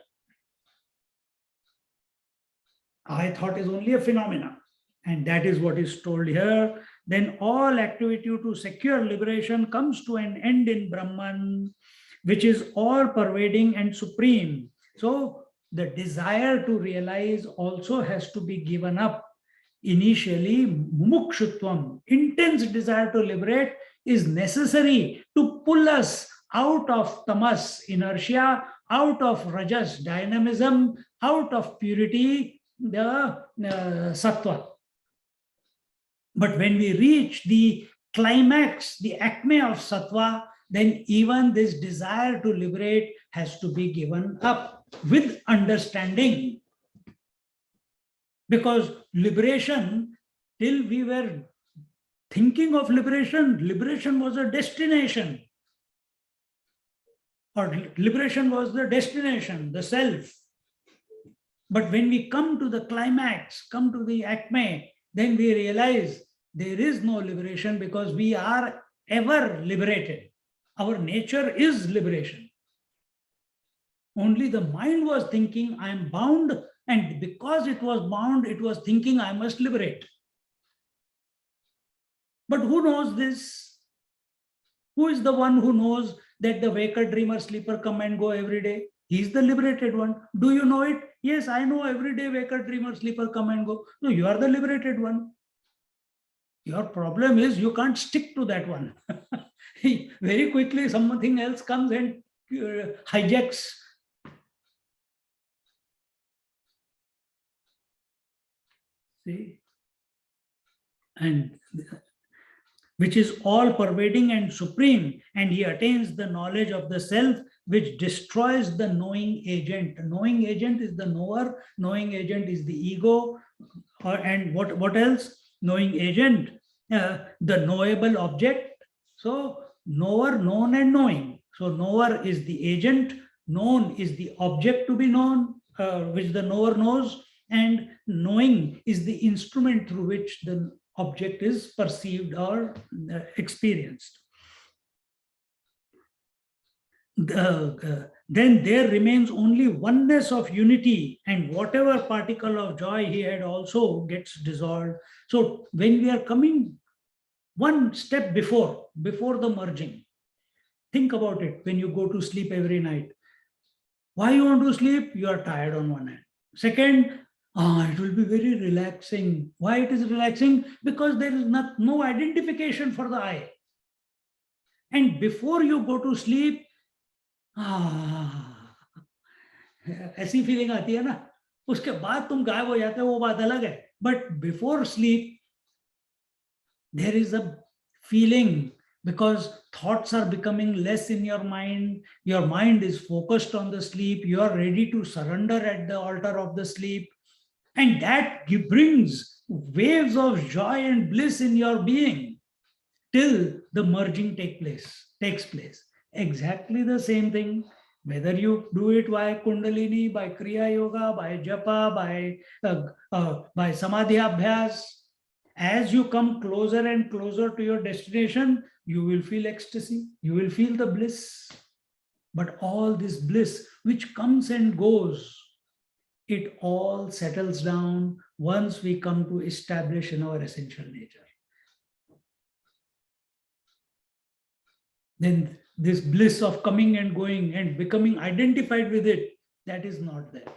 I thought is only a phenomena. And that is what is told here. Then all activity to secure liberation comes to an end in Brahman, which is all pervading and supreme. So the desire to realize also has to be given up. Initially, mumukshutvam, intense desire to liberate, is necessary to pull us out of tamas, inertia, out of rajas, dynamism, out of purity, the sattva. But when we reach the climax, the acme of sattva, then even this desire to liberate has to be given up with understanding. Because liberation, till we were thinking of liberation, liberation was a destination. Or liberation was the destination, the self. But when we come to the climax, come to the acme, then we realize there is no liberation because we are ever liberated. Our nature is liberation. Only the mind was thinking, I am bound, and because it was bound, it was thinking, I must liberate. But who knows this? Who is the one who knows that the waker, dreamer, sleeper come and go every day? He is the liberated one. Do you know it? Yes, I know every day waker, dreamer, sleeper come and go. No, you are the liberated one. Your problem is you can't stick to that one. Very quickly something else comes and hijacks. See? And which is all pervading and supreme, and he attains the knowledge of the self, which destroys the knowing agent. Knowing agent is the knower, knowing agent is the ego, and what else? Knowing agent, the knowable object. So knower, known, and knowing. So knower is the agent, known is the object to be known, which the knower knows, and knowing is the instrument through which the object is perceived or experienced. Then there remains only oneness of unity, and whatever particle of joy he had also gets dissolved. So when we are coming one step before the merging, think about it. When you go to sleep every night, why you want to sleep? You are tired on one hand. Second, it will be very relaxing. Why it is relaxing? Because there is no identification for the I. And before you go to sleep, ऐसी feeling आती है ना, उसके बाद तुम गायब हो जाते हो, वो बात अलग है. But before sleep there is a feeling, because thoughts are becoming less in your mind is focused on the sleep, you are ready to surrender at the altar of the sleep, and that brings waves of joy and bliss in your being till the merging takes place. Exactly the same thing, whether you do it by Kundalini, by Kriya Yoga, by Japa, by Samadhi Abhyas. As you come closer and closer to your destination, you will feel ecstasy, you will feel the bliss. But all this bliss, which comes and goes, it all settles down once we come to establish in our essential nature. Then this bliss of coming and going and becoming identified with it, that is not there.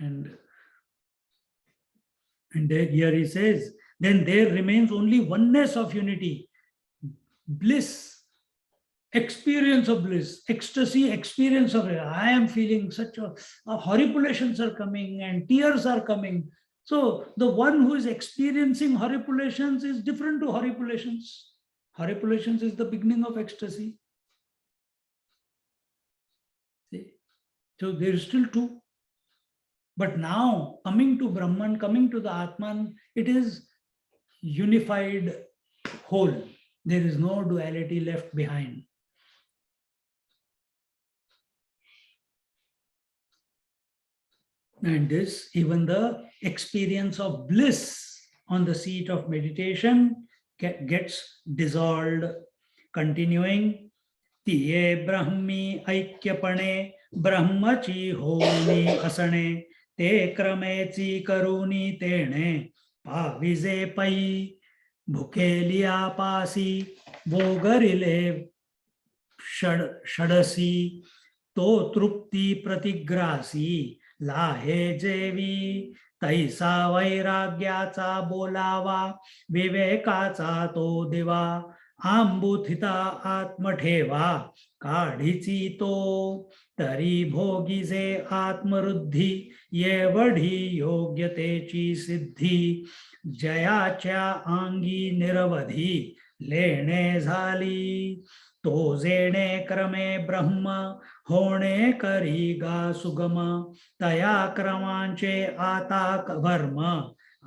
And then here he says, then there remains only oneness of unity, bliss, experience of bliss, ecstasy, experience of it. I am feeling such a horripulations are coming and tears are coming. So the one who is experiencing horripulations is different to horripulations. Horripulations is the beginning of ecstasy. See? So there is still two. But now, coming to Brahman, coming to the Atman, it is unified whole. There is no duality left behind. And this, even the experience of bliss on the seat of meditation gets dissolved. Continuing, Tiye Brahmi Aikyapane Brahmachi Honi Asane Te Krameci Karuni Tene Pavize Pai Bhukelia Pasi Vogarile Shadasi To Trupti Pratigrasi लाहे जेवी तैसा वैराग्याचा बोलावा विवेकाचा तो दिवा आंबुथिता आत्मठेवा काढीची तो तरी भोगीजे आत्मरुद्धी येवढी योग्यतेची सिद्धी जयाच्या अंगी निरवधी लेणे झाली तो जेणे क्रमे ब्रह्म होणे करीगा सुगम तया क्रमांचे आता वर्म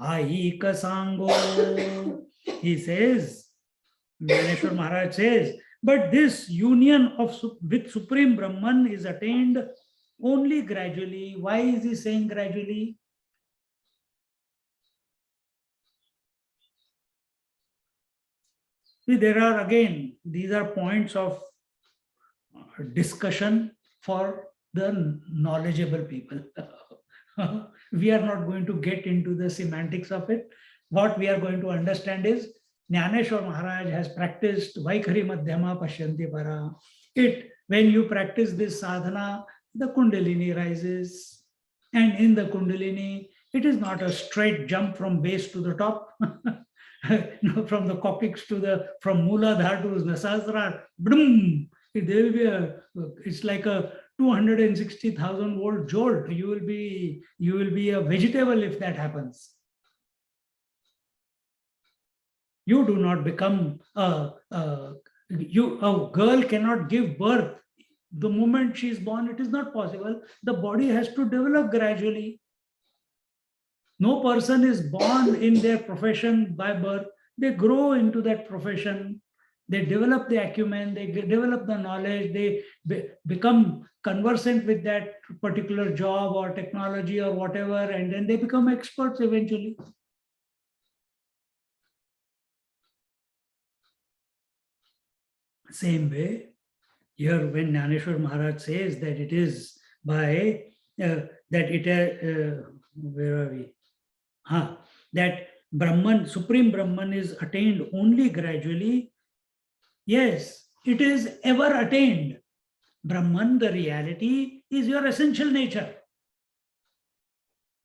आईक सांगो. He says, Gyaneshwari Maharaj says, but this union with Supreme Brahman is attained only gradually. Why is he saying gradually? See, there are again, these are points of discussion for the knowledgeable people. We are not going to get into the semantics of it. What we are going to understand is Gyaneshwari Maharaj has practiced Vaikhari Madhyama Pashyanti Para. When you practice this sadhana, the Kundalini rises. And in the Kundalini, it is not a straight jump from base to the top. From the coccyx from Mooladhara to the Sahasrara, boom! There will be it's like a 260,000 volt jolt. You will be a vegetable if that happens. You do not become a girl cannot give birth the moment she is born. It is not possible. The body has to develop gradually. No person is born in their profession by birth. They grow into that profession. They develop the acumen, they develop the knowledge, they become conversant with that particular job or technology or whatever, and then they become experts eventually. Same way, here when Gyaneshwari Maharaj says that it is by, where are we? That Brahman, Supreme Brahman is attained only gradually. Yes, it is ever attained. Brahman, the reality, is your essential nature.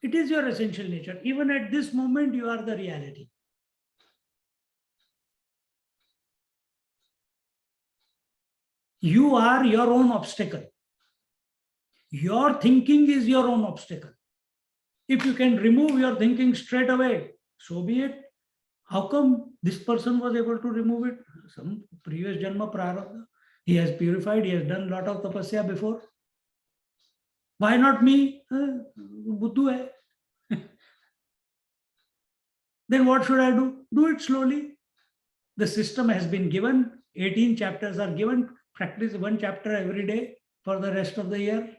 It is your essential nature. Even at this moment, you are the reality. You are your own obstacle. Your thinking is your own obstacle. If you can remove your thinking straight away, so be it. How come this person was able to remove it? Some previous janma prarabdha. He has purified, he has done a lot of tapasya before. Why not me? Buddhu hai. Then what should I do? Do it slowly. The system has been given. 18 chapters are given. Practice one chapter every day for the rest of the year.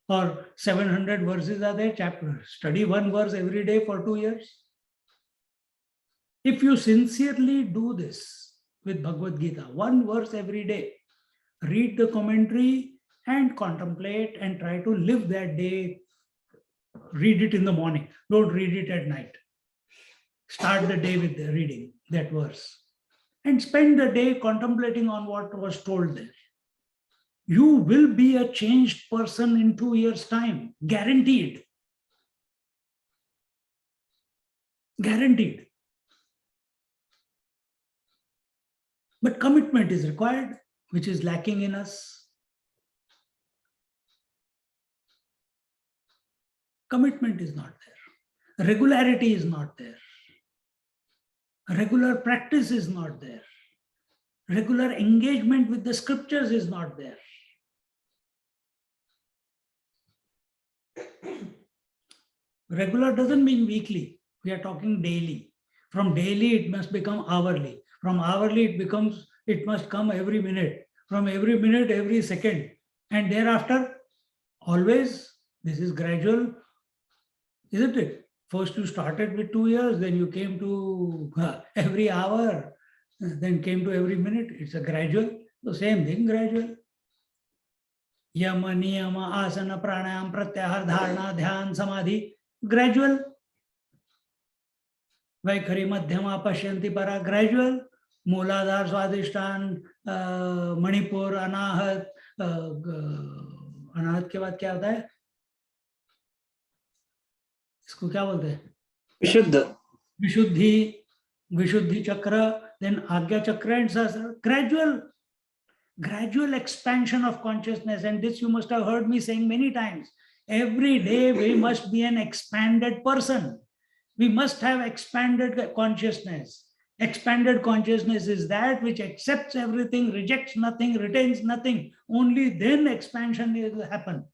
Or 700 verses are there, chapter. Study one verse every day for 2 years. If you sincerely do this with Bhagavad Gita, one verse every day, read the commentary and contemplate and try to live that day. Read it in the morning. Don't read it at night. Start the day with the reading that verse and spend the day contemplating on what was told there. You will be a changed person in 2 years' time. Guaranteed. Guaranteed. But commitment is required, which is lacking in us. Commitment is not there. Regularity is not there. Regular practice is not there. Regular engagement with the scriptures is not there. Regular doesn't mean weekly. We are talking daily. From daily, it must become hourly. From hourly, it must come every minute. From every minute, every second. And thereafter, always, this is gradual, isn't it? First you started with 2 years, then you came to every hour, then came to every minute. It's a gradual. The same thing, gradual. Yama, niyama, asana, pranayam, pratyahar, dharana, dhyan, samadhi. Gradual. Vaikhari, madhyama, pashyanti, para. Gradual. Mooladhar, swadhishtan, manipur, anahat. अनाहत के बाद क्या होता है? इसको क्या बोलते हैं? विशुद्ध. विशुद्धि चक्र, then आज्ञा चक्र and sahasrara. Gradual expansion of consciousness, and this you must have heard me saying many times. Every day we must be an expanded person. We must have expanded consciousness. Expanded consciousness is that which accepts everything, rejects nothing, retains nothing. Only then expansion will happen.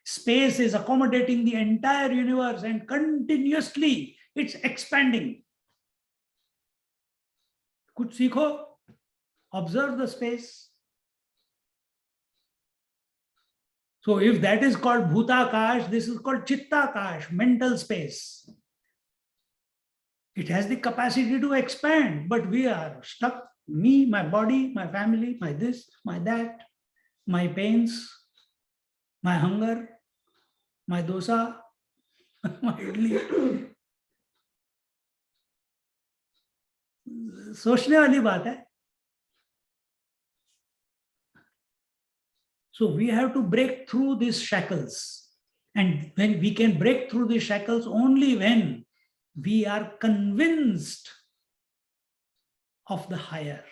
Space is accommodating the entire universe and continuously it's expanding. Kuch sikho, observe the space. So if that is called Bhutakash, this is called Chittakash, mental space. It has the capacity to expand, but we are stuck. Me, my body, my family, my this, my that, my pains, my hunger, my dosa, my idli. सोचने वाली बात है. So we have to break through these shackles. And when we can break through these shackles only when we are convinced of the higher.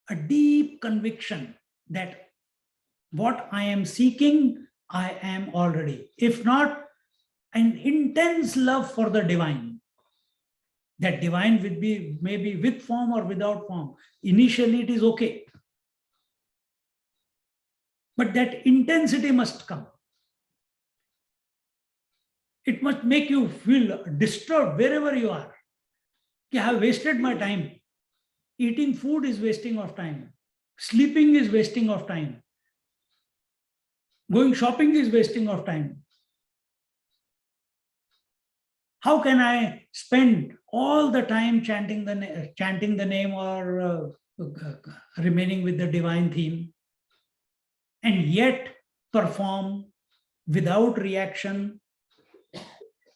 A deep conviction that what I am seeking, I am already. If not, an intense love for the divine. That divine will be maybe with form or without form. Initially it is okay. But that intensity must come. It must make you feel disturbed wherever you are. I have wasted my time. Eating food is wasting of time. Sleeping is wasting of time. Going shopping is wasting of time. How can I spend all the time chanting the name or remaining with the divine theme and yet perform without reaction?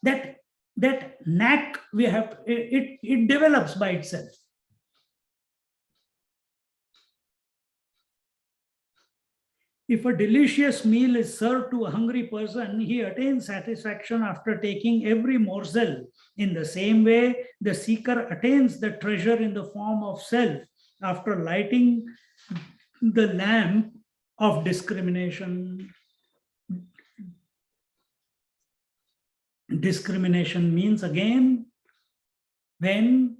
That knack we have, it develops by itself. If a delicious meal is served to a hungry person, he attains satisfaction after taking every morsel. In the same way, the seeker attains the treasure in the form of self after lighting the lamp of discrimination. Discrimination means, again, when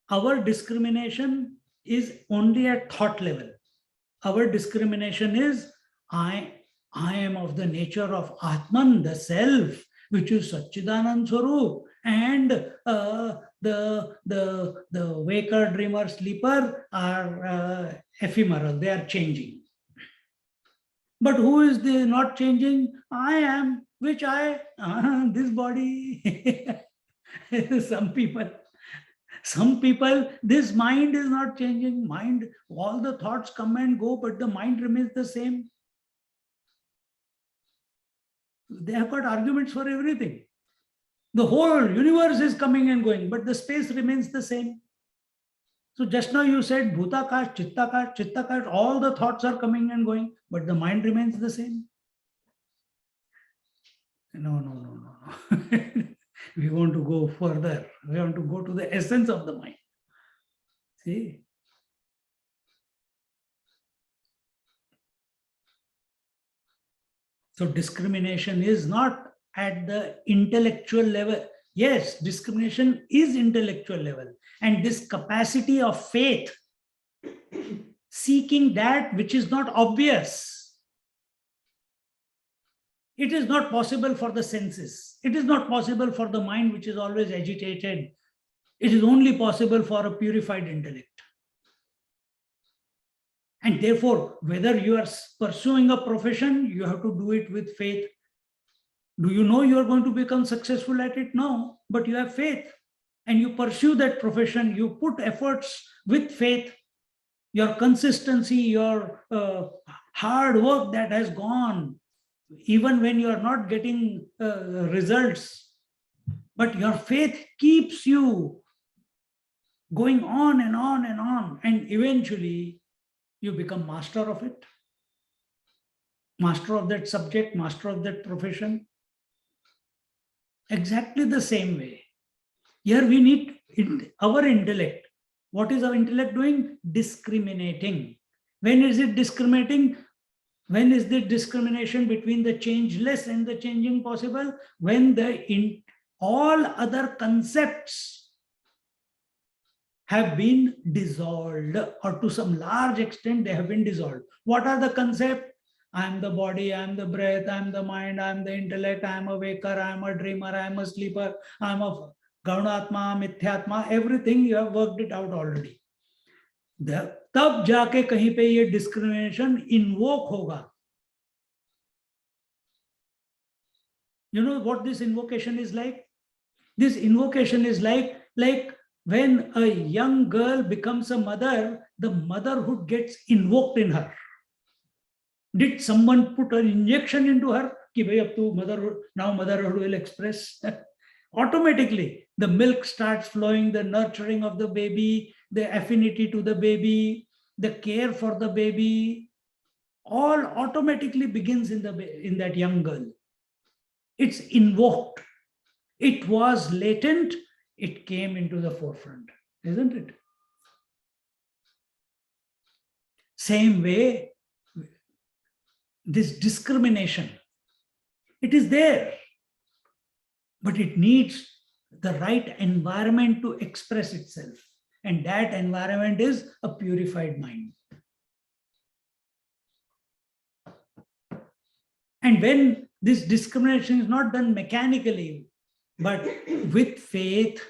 our discrimination is only at thought level. Our discrimination is, I am of the nature of Atman, the self, which is Satchidanand Swarup, and the waker, dreamer, sleeper are ephemeral, they are changing. But who is the not changing? I am, which I, this body. Some people, this mind is not changing. Mind, all the thoughts come and go, but the mind remains the same. They have got arguments for everything. The whole universe is coming and going, but the space remains the same. So just now you said Bhutakash, Chittakash, all the thoughts are coming and going, but the mind remains the same. No. We want to go further. We want to go to the essence of the mind. See? So discrimination is not at the intellectual level. Yes, discrimination is intellectual level. And this capacity of faith, seeking that which is not obvious. It is not possible for the senses. It is not possible for the mind which is always agitated. It is only possible for a purified intellect. And therefore, whether you are pursuing a profession, you have to do it with faith. Do you know you are going to become successful at it? No, but you have faith. And you pursue that profession, you put efforts with faith. Your consistency, your hard work that has gone, even when you are not getting results, but your faith keeps you going on and on and on, and eventually you become master of it, master of that subject, master of that profession. Exactly the same way. Here we need our intellect. What is our intellect doing? Discriminating. When is it discriminating? When is the discrimination between the changeless and the changing possible? When all other concepts have been dissolved, or to some large extent they have been dissolved. What are the concepts? I am the body, I am the breath, I am the mind, I am the intellect, I am a waker, I am a dreamer, I am a sleeper, I am a Gaunatma, Mithyatma, everything you have worked it out already. तब जाके कहीं पे ये discrimination invoke होगा. You know what this invocation is like? This invocation is like when a young girl becomes a mother, the motherhood gets invoked in her. Did someone put an injection into her? Ki bhai, ab tu motherhood, now motherhood will express. Automatically, the milk starts flowing, the nurturing of the baby, the affinity to the baby, the care for the baby, all automatically begins in that young girl. It's invoked. It was latent, it came into the forefront, isn't it? Same way, this discrimination, it is there, but it needs the right environment to express itself. And that environment is a purified mind. And when this discrimination is not done mechanically, but with faith,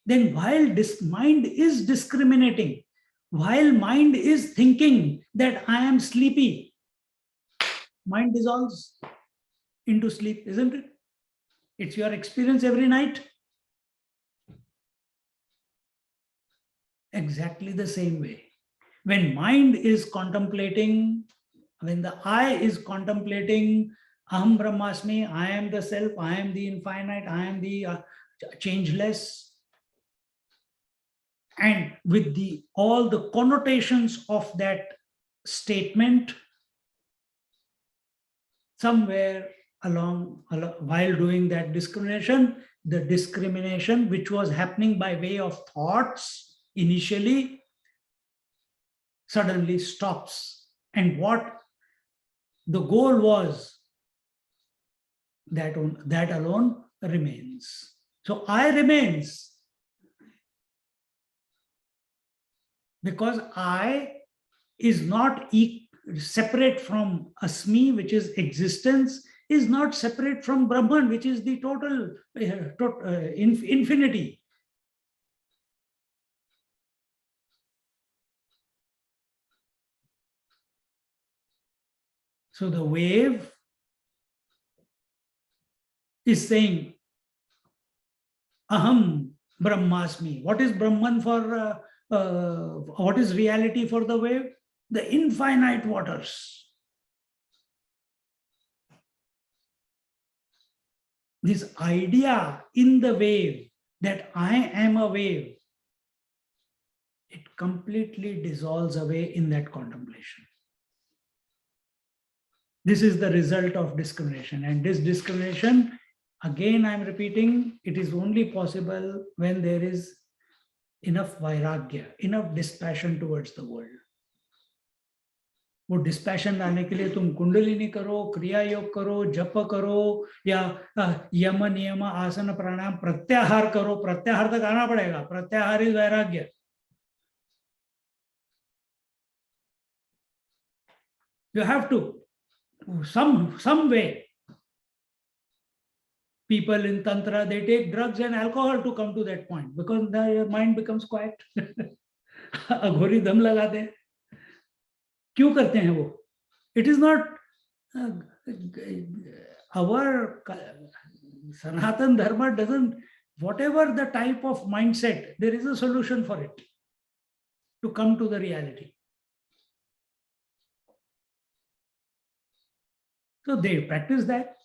then while this mind is discriminating, while mind is thinking that I am sleepy, mind dissolves into sleep, isn't it? It's your experience every night. Exactly the same way. When mind is contemplating, when the I is contemplating, Aham Brahmasmi, I am the self, I am the infinite, I am the changeless, and with all the connotations of that statement, somewhere along while doing that discrimination, the discrimination which was happening by way of thoughts initially suddenly stops. And what the goal was, that alone remains. So I remains because I is not separate from Asmi, which is existence, is not separate from Brahman, which is the total infinity. So the wave is saying, Aham Brahmasmi. What is Brahman for, what is reality for the wave? The infinite waters. This idea in the wave that I am a wave, it completely dissolves away in that contemplation. This is the result of discrimination. And this discrimination, again, I'm repeating, it is only possible when there is enough vairagya, enough dispassion towards the world. वो dispassion लाने के लिए तुम कुंडलिनी करो, क्रिया योग करो, जप करो, या यम नियम आसन प्राणायाम प्रत्याहार करो. प्रत्याहार तक आना पड़ेगा. प्रत्याहार इज वैराग्य. You have to, some way. People in Tantra, they take drugs and alcohol to come to that point because their mind becomes quiet. अघोरी दम लगाते हैं. क्यों करते हैं वो? It is not our Sanatan Dharma doesn't, whatever the type of mindset, there is a solution for it to come to the reality. So they practice that,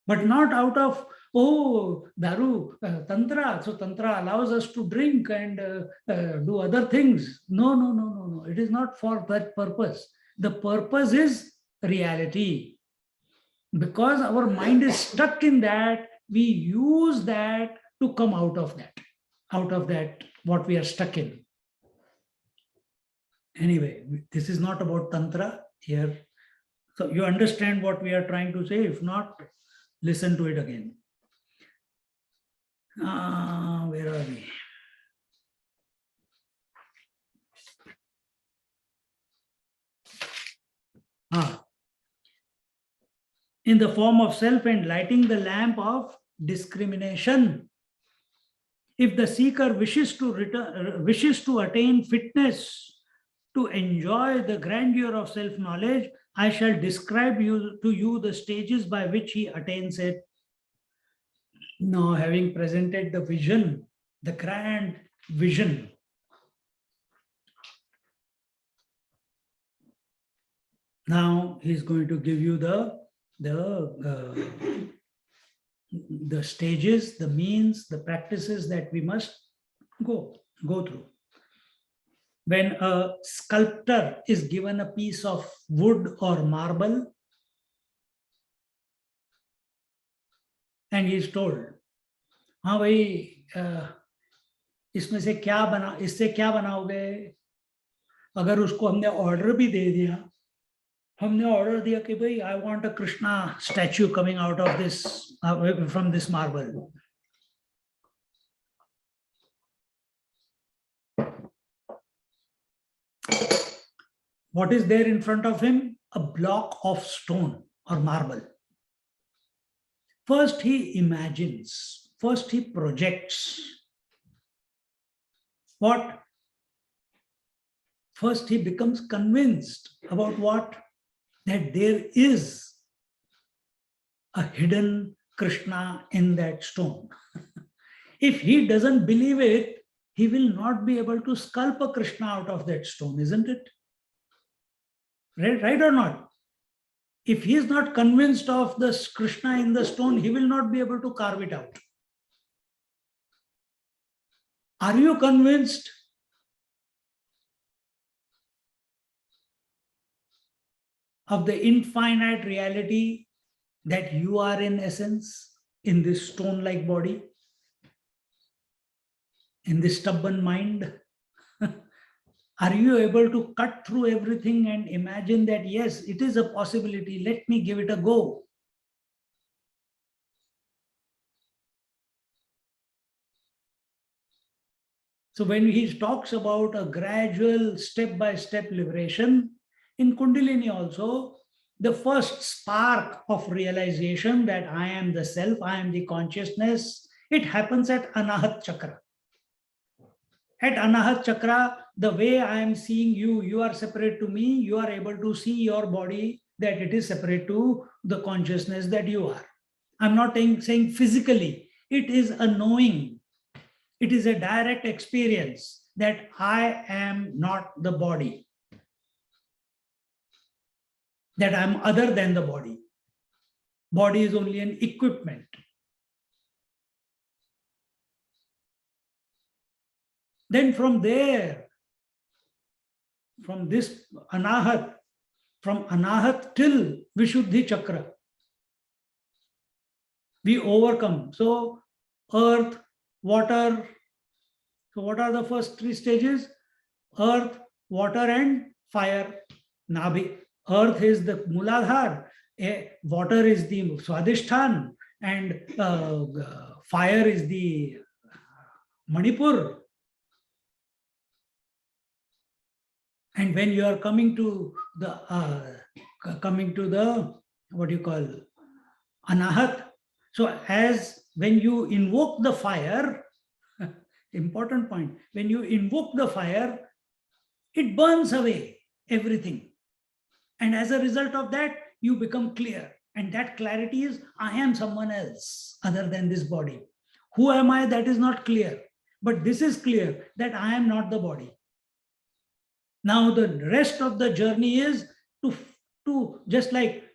but not out of, oh, Daru, Tantra. So Tantra allows us to drink and do other things. No. It is not for that purpose. The purpose is reality. Because our mind is stuck in that, we use that to come out of that, what we are stuck in. Anyway, this is not about Tantra here. So you understand what we are trying to say. If not, listen to it again. Where are we? In the form of self and lighting the lamp of discrimination. If the seeker wishes to attain fitness to enjoy the grandeur of self-knowledge, I shall describe to you the stages by which he attains it. Now, having presented the vision, the grand vision, now he is going to give you the stages, the means, the practices that we must go through. When a sculptor is given a piece of wood or marble, and he is told, हाँ भाई, इसमें से इससे क्या बनाओगे? अगर उसको हमने ऑर्डर भी दे दिया, हमने ऑर्डर दिया कि भाई, I want a Krishna statue coming out of this, from this marble. What is there in front of him? A block of stone or marble. First he imagines, first he projects. What? First he becomes convinced about what? That there is a hidden Krishna in that stone. If he doesn't believe it, he will not be able to sculpt a Krishna out of that stone, isn't it? Right or not? If he is not convinced of the Krishna in the stone, he will not be able to carve it out. Are you convinced? Of the infinite reality that you are in essence in this stone-like body, in this stubborn mind? Are you able to cut through everything and imagine that, yes, it is a possibility, let me give it a go? So when he talks about a gradual step-by-step liberation, in Kundalini also, the first spark of realization that I am the self, I am the consciousness, it happens at Anahat Chakra. At Anahat Chakra, the way I am seeing you, you are separate to me, you are able to see your body that it is separate to the consciousness that you are. I'm not saying physically, it is a knowing. It is a direct experience that I am not the body, that I'm other than the body. Body is only an equipment. Then from there, from this Anahat, from Anahat till Vishuddhi Chakra, we overcome. So earth, water. So what are the first three stages? Earth, water and fire. Nabhi. Earth is the Muladhar, water is the Swadhishthan, and fire is the Manipur. And when you are coming to the what you call Anahat, so as when you invoke the fire, important point, when you invoke the fire, it burns away everything. And as a result of that, you become clear. And that clarity is, I am someone else other than this body. Who am I? That is not clear. But this is clear, that I am not the body. Now the rest of the journey is to just like,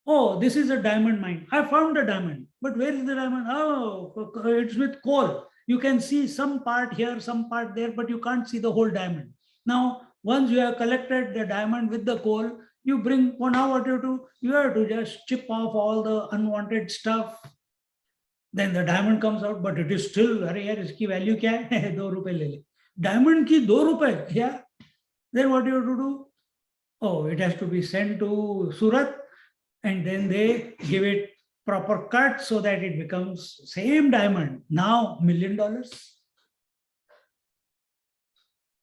oh, this is a diamond mine. I found a diamond. But where is the diamond? Oh, it's with coal. You can see some part here, some part there, but you can't see the whole diamond. Now, once you have collected the diamond with the coal, you bring, well, now what you do? You have to just chip off all the unwanted stuff. Then the diamond comes out, but it is still, अरे यार इसकी value क्या है? 2 रुपए ले ले. Diamond की 2 रुपए, yeah. Then what you have to do? Oh, it has to be sent to Surat, and then they give it proper cut so that it becomes same diamond. Now $1 million.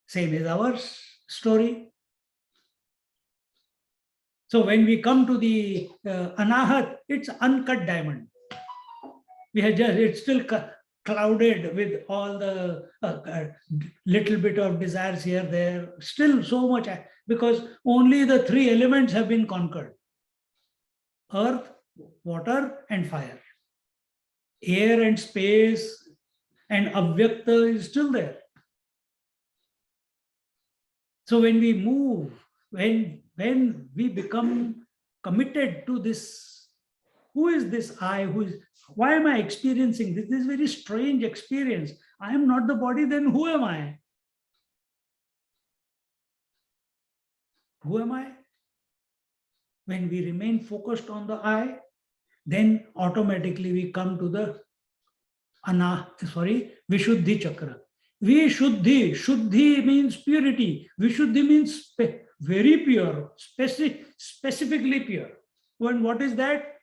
Same is our story. So when we come to the Anahat, it's uncut diamond. We have just, it's still clouded with all the little bit of desires here, there, still so much, because only the 3 elements have been conquered: earth, water, and fire. Air and space and Avyakta is still there. So when we move, when we become committed to this, who is this I? Why am I experiencing this? This is very strange experience. I am not the body, then who am I? Who am I? When we remain focused on the I, then automatically we come to the Vishuddhi Chakra. Vishuddhi, Shuddhi means purity. Vishuddhi means very pure, specifically pure. When what is that?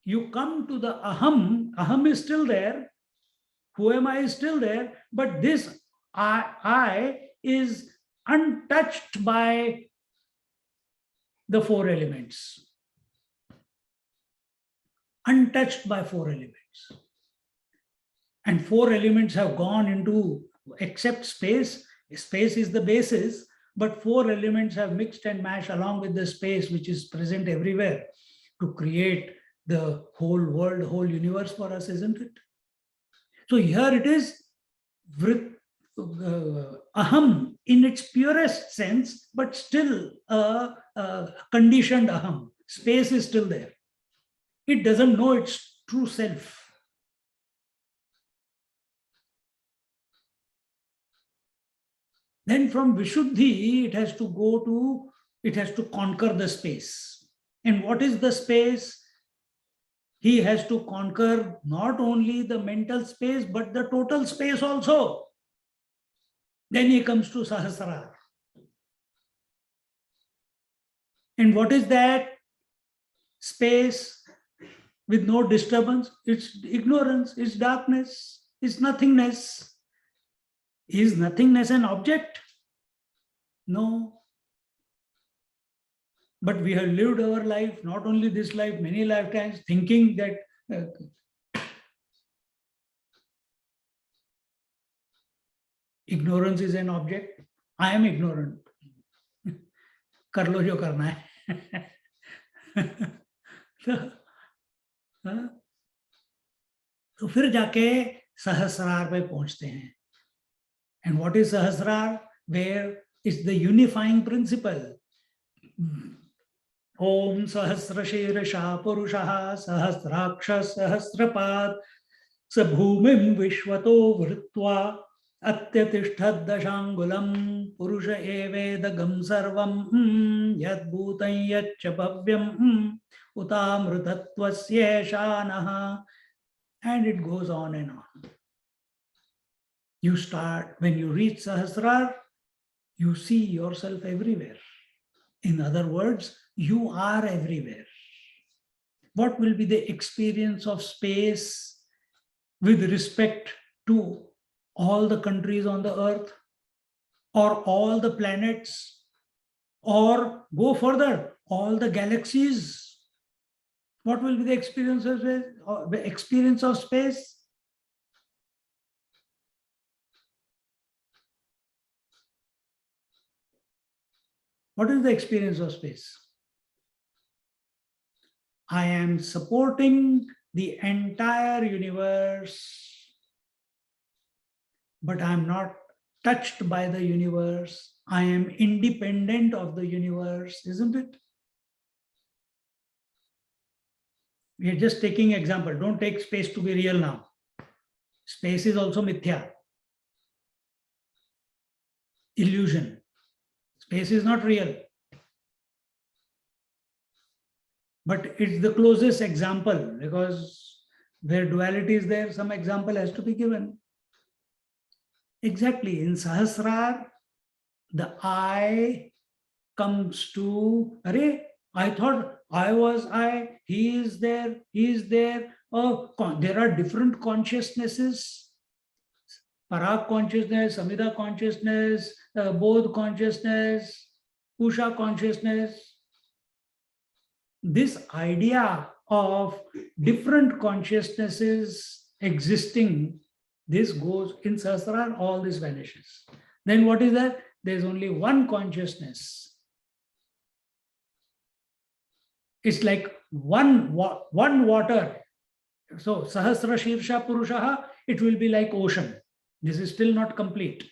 You come to the Aham is still there, who am I is still there, but this I is untouched by the 4 elements. Untouched by 4 elements. And 4 elements have gone into, except space. Space is the basis, but 4 elements have mixed and mashed along with the space which is present everywhere to create the whole world, whole universe for us, isn't it? So here it is aham in its purest sense, but still a conditioned aham. Space is still there. It doesn't know its true self. Then from Vishuddhi, it has to conquer the space. And what is the space? he has to conquer not only the mental space, but the total space also. Then he comes to Sahasrara. And what is that? Space with no disturbance. It's ignorance, it's darkness, it's nothingness. Is nothingness an object? No. But we have lived our life, not only this life, many lifetimes, thinking that ignorance is an object. I am ignorant. कर लो जो करना है. तो फिर जाके सहस्रार पे पहुंचते हैं. And what is Sahasrar? Where is the unifying principle? Om Sahasrashirasha Purushaha Sahasraksha Sahasrapad Sabhumim Vishwato Vritva Atyatishthad Dashangulam Purusha Evedagam Sarvam Yadbhutam Yachapabhyam Utamrutatvasya. And it goes on and on. You start, when you reach Sahasrar, you see yourself everywhere. In other words, you are everywhere. What will be the experience of space with respect to all the countries on the earth, or all the planets, or go further, all the galaxies? What will be the experience of space? What is the experience of space? I am supporting the entire universe, but I am not touched by the universe. I am independent of the universe, isn't it? We are just taking example. Don't take space to be real now. Space is also mithya, illusion. Space is not real. But it's the closest example, because where duality is there, some example has to be given. Exactly. In Sahasrar, the I comes to, Arey, I thought I was I, he is there, he is there. Oh, there are different consciousnesses. Parag consciousness, Samhita consciousness, Bodh consciousness, Usha consciousness. This idea of different consciousnesses existing, this goes in Sahasrara, all this vanishes. Then what is that? There's only one consciousness. It's like one water. So Sahasra Shirsha Purushaha, it will be like ocean. This is still not complete.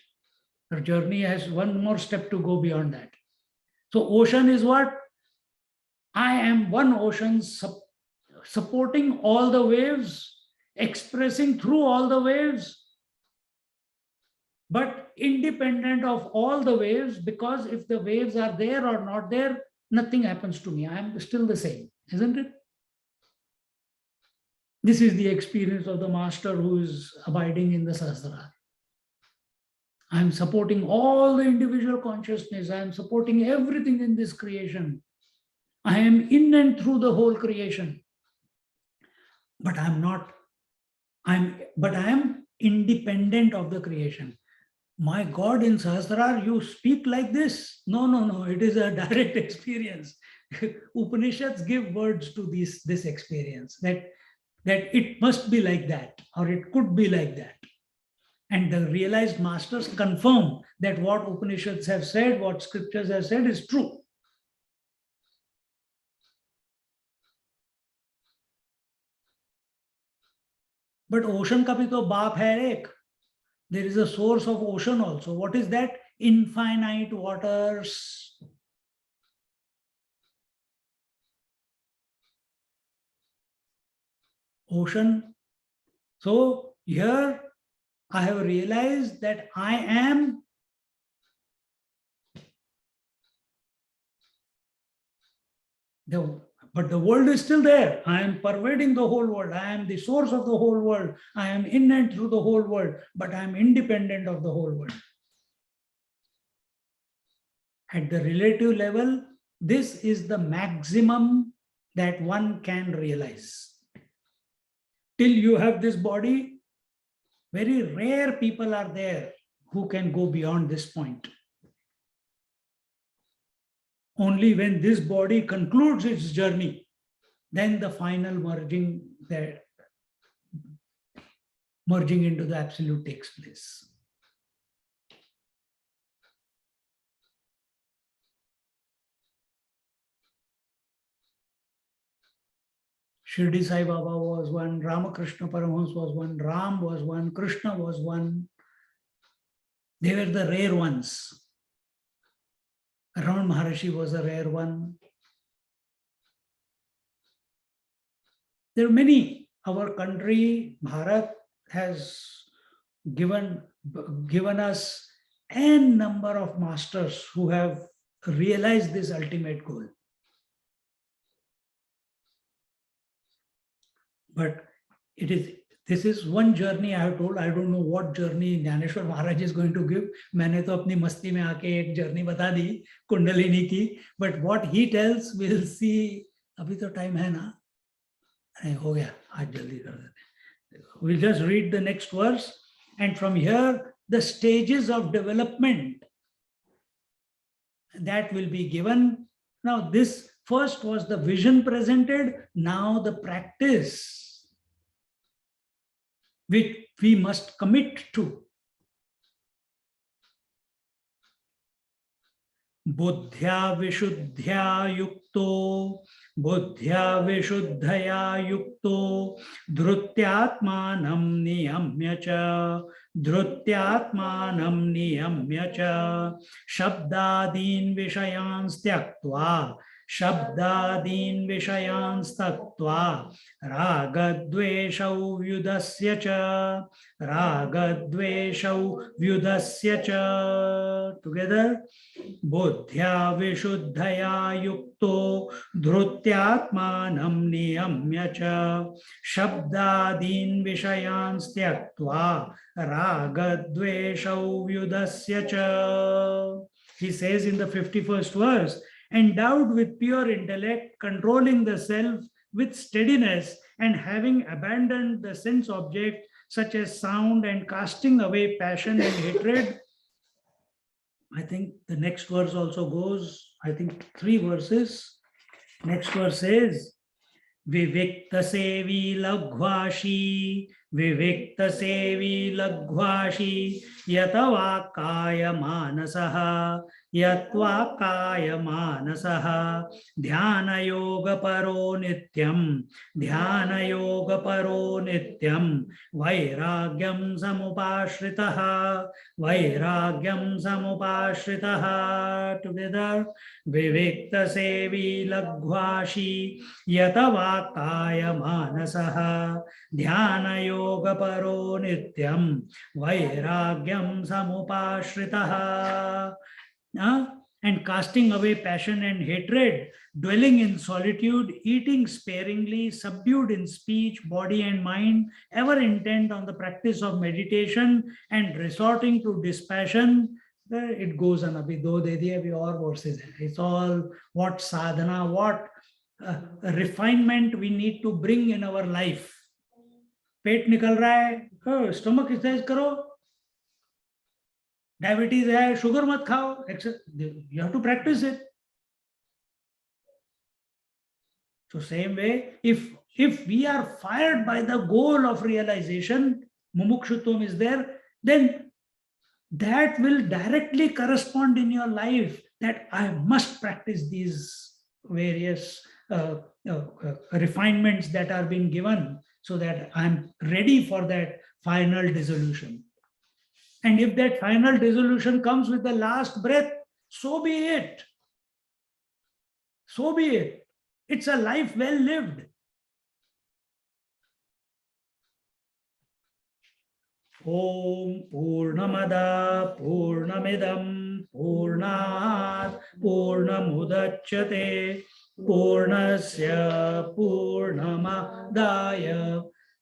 Our journey has one more step to go beyond that. So ocean is what? I am one ocean supporting all the waves, expressing through all the waves, but independent of all the waves, because if the waves are there or not there, nothing happens to me. I am still the same, isn't it? This is the experience of the master who is abiding in the Sahasrara. I am supporting all the individual consciousness. I am supporting everything in this creation. I am in and through the whole creation. But I am not, I am independent of the creation. My God, in Sahasrara, you speak like this? No. It is a direct experience. Upanishads give words to this experience, that it must be like that, or it could be like that. And the realized masters confirm that what Upanishads have said, what scriptures have said is true. But ocean ka bhi to baap hai ek. There is a source of ocean also. What is that? Infinite waters. Ocean. So here I have realized that I am But the world is still there. I am pervading the whole world. I am the source of the whole world. I am in and through the whole world, but I am independent of the whole world. At the relative level, this is the maximum that one can realize. Till you have this body, very rare people are there who can go beyond this point. Only when this body concludes its journey, then the final merging into the absolute takes place. Shirdi Sai Baba was one, Ramakrishna Paramahansa was one, Ram was one, Krishna was one. They were the rare ones. Ramana Maharshi was a rare one. There are many. Our country, Bharat, has given us n number of masters who have realized this ultimate goal. But this is one journey I have told. I don't know what journey Gyaneshwari Maharaj is going to give. मैंने तो अपनी मस्ती में आके एक journey बता दी कुंडलिनी की. But what he tells, we'll see. अभी तो time है ना? नहीं हो गया. आज जल्दी कर देते. We'll just read the next verse, and from here the stages of development that will be given. Now this first was the vision presented. Now the practice which we must commit to. Buddhya vishuddhya yukto, buddhya vishuddhaya yukto, dhrutyatmanam niyamya cha, dhrutyatmanam niyamya cha, shabdadin vishayans tyaktva, शब्दादीन विषयांस तत्वा रागद्वेषौ व्युदस्य च रागद्वेषौ व्युदस्य च together बुद्ध्या विशुद्धया युक्तो धृत्यात्मानं नियम्य च शब्दादीन विषयांस त्यक्त्वा रागद्वेषौ व्युदस्य च. He says in the 51st verse, endowed with pure intellect, controlling the self with steadiness, and having abandoned the sense object such as sound and casting away passion and hatred. I think the next verse also goes, I think 3 verses. Next verse says, Vivikta sevi laghvashi, Vivikta sevi laghvashi, Yatava kaya manasaha, Yatva kaya manasaha, Dhyana yoga paro nityam, Dhyana yoga paro nityam, Vairagyam samupashritaha, Vairagyam samupashritaha. Together, Vivikta sevi laghvashi, Yatava kaya manasaha, Dhyana yoga paro nityam, Vairagyam samupashritaha. And casting away passion and hatred, dwelling in solitude, eating sparingly, subdued in speech, body and mind, ever intent on the practice of meditation and resorting to dispassion. It goes on. Abhi do de diye, abhi aur verses hai. It's all what sadhana, what refinement we need to bring in our life. पेट निकल रहा है, stomach exercise करो. Diabetes है, sugar मत खाओ. You have to practice it. So same way, if we are fired by the goal of realization, mumukshutvam is there, then that will directly correspond in your life that I must practice these various refinements that are being given so that I'm ready for that final dissolution. And if that final dissolution comes with the last breath, so be it. So be it. It's a life well lived. Om Purnamada Purnamidam Purnat Purnamudachyate पूर्णस्य पूर्णमादाय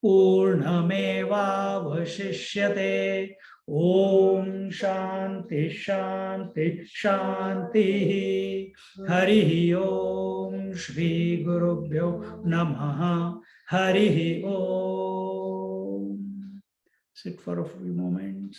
पूर्णमेवावशिष्यते। ॐ शान्ति शान्ति शान्तिः। हरिः ॐ श्री गुरुभ्यो नमः। हरिः ॐ। Sit for a few moments.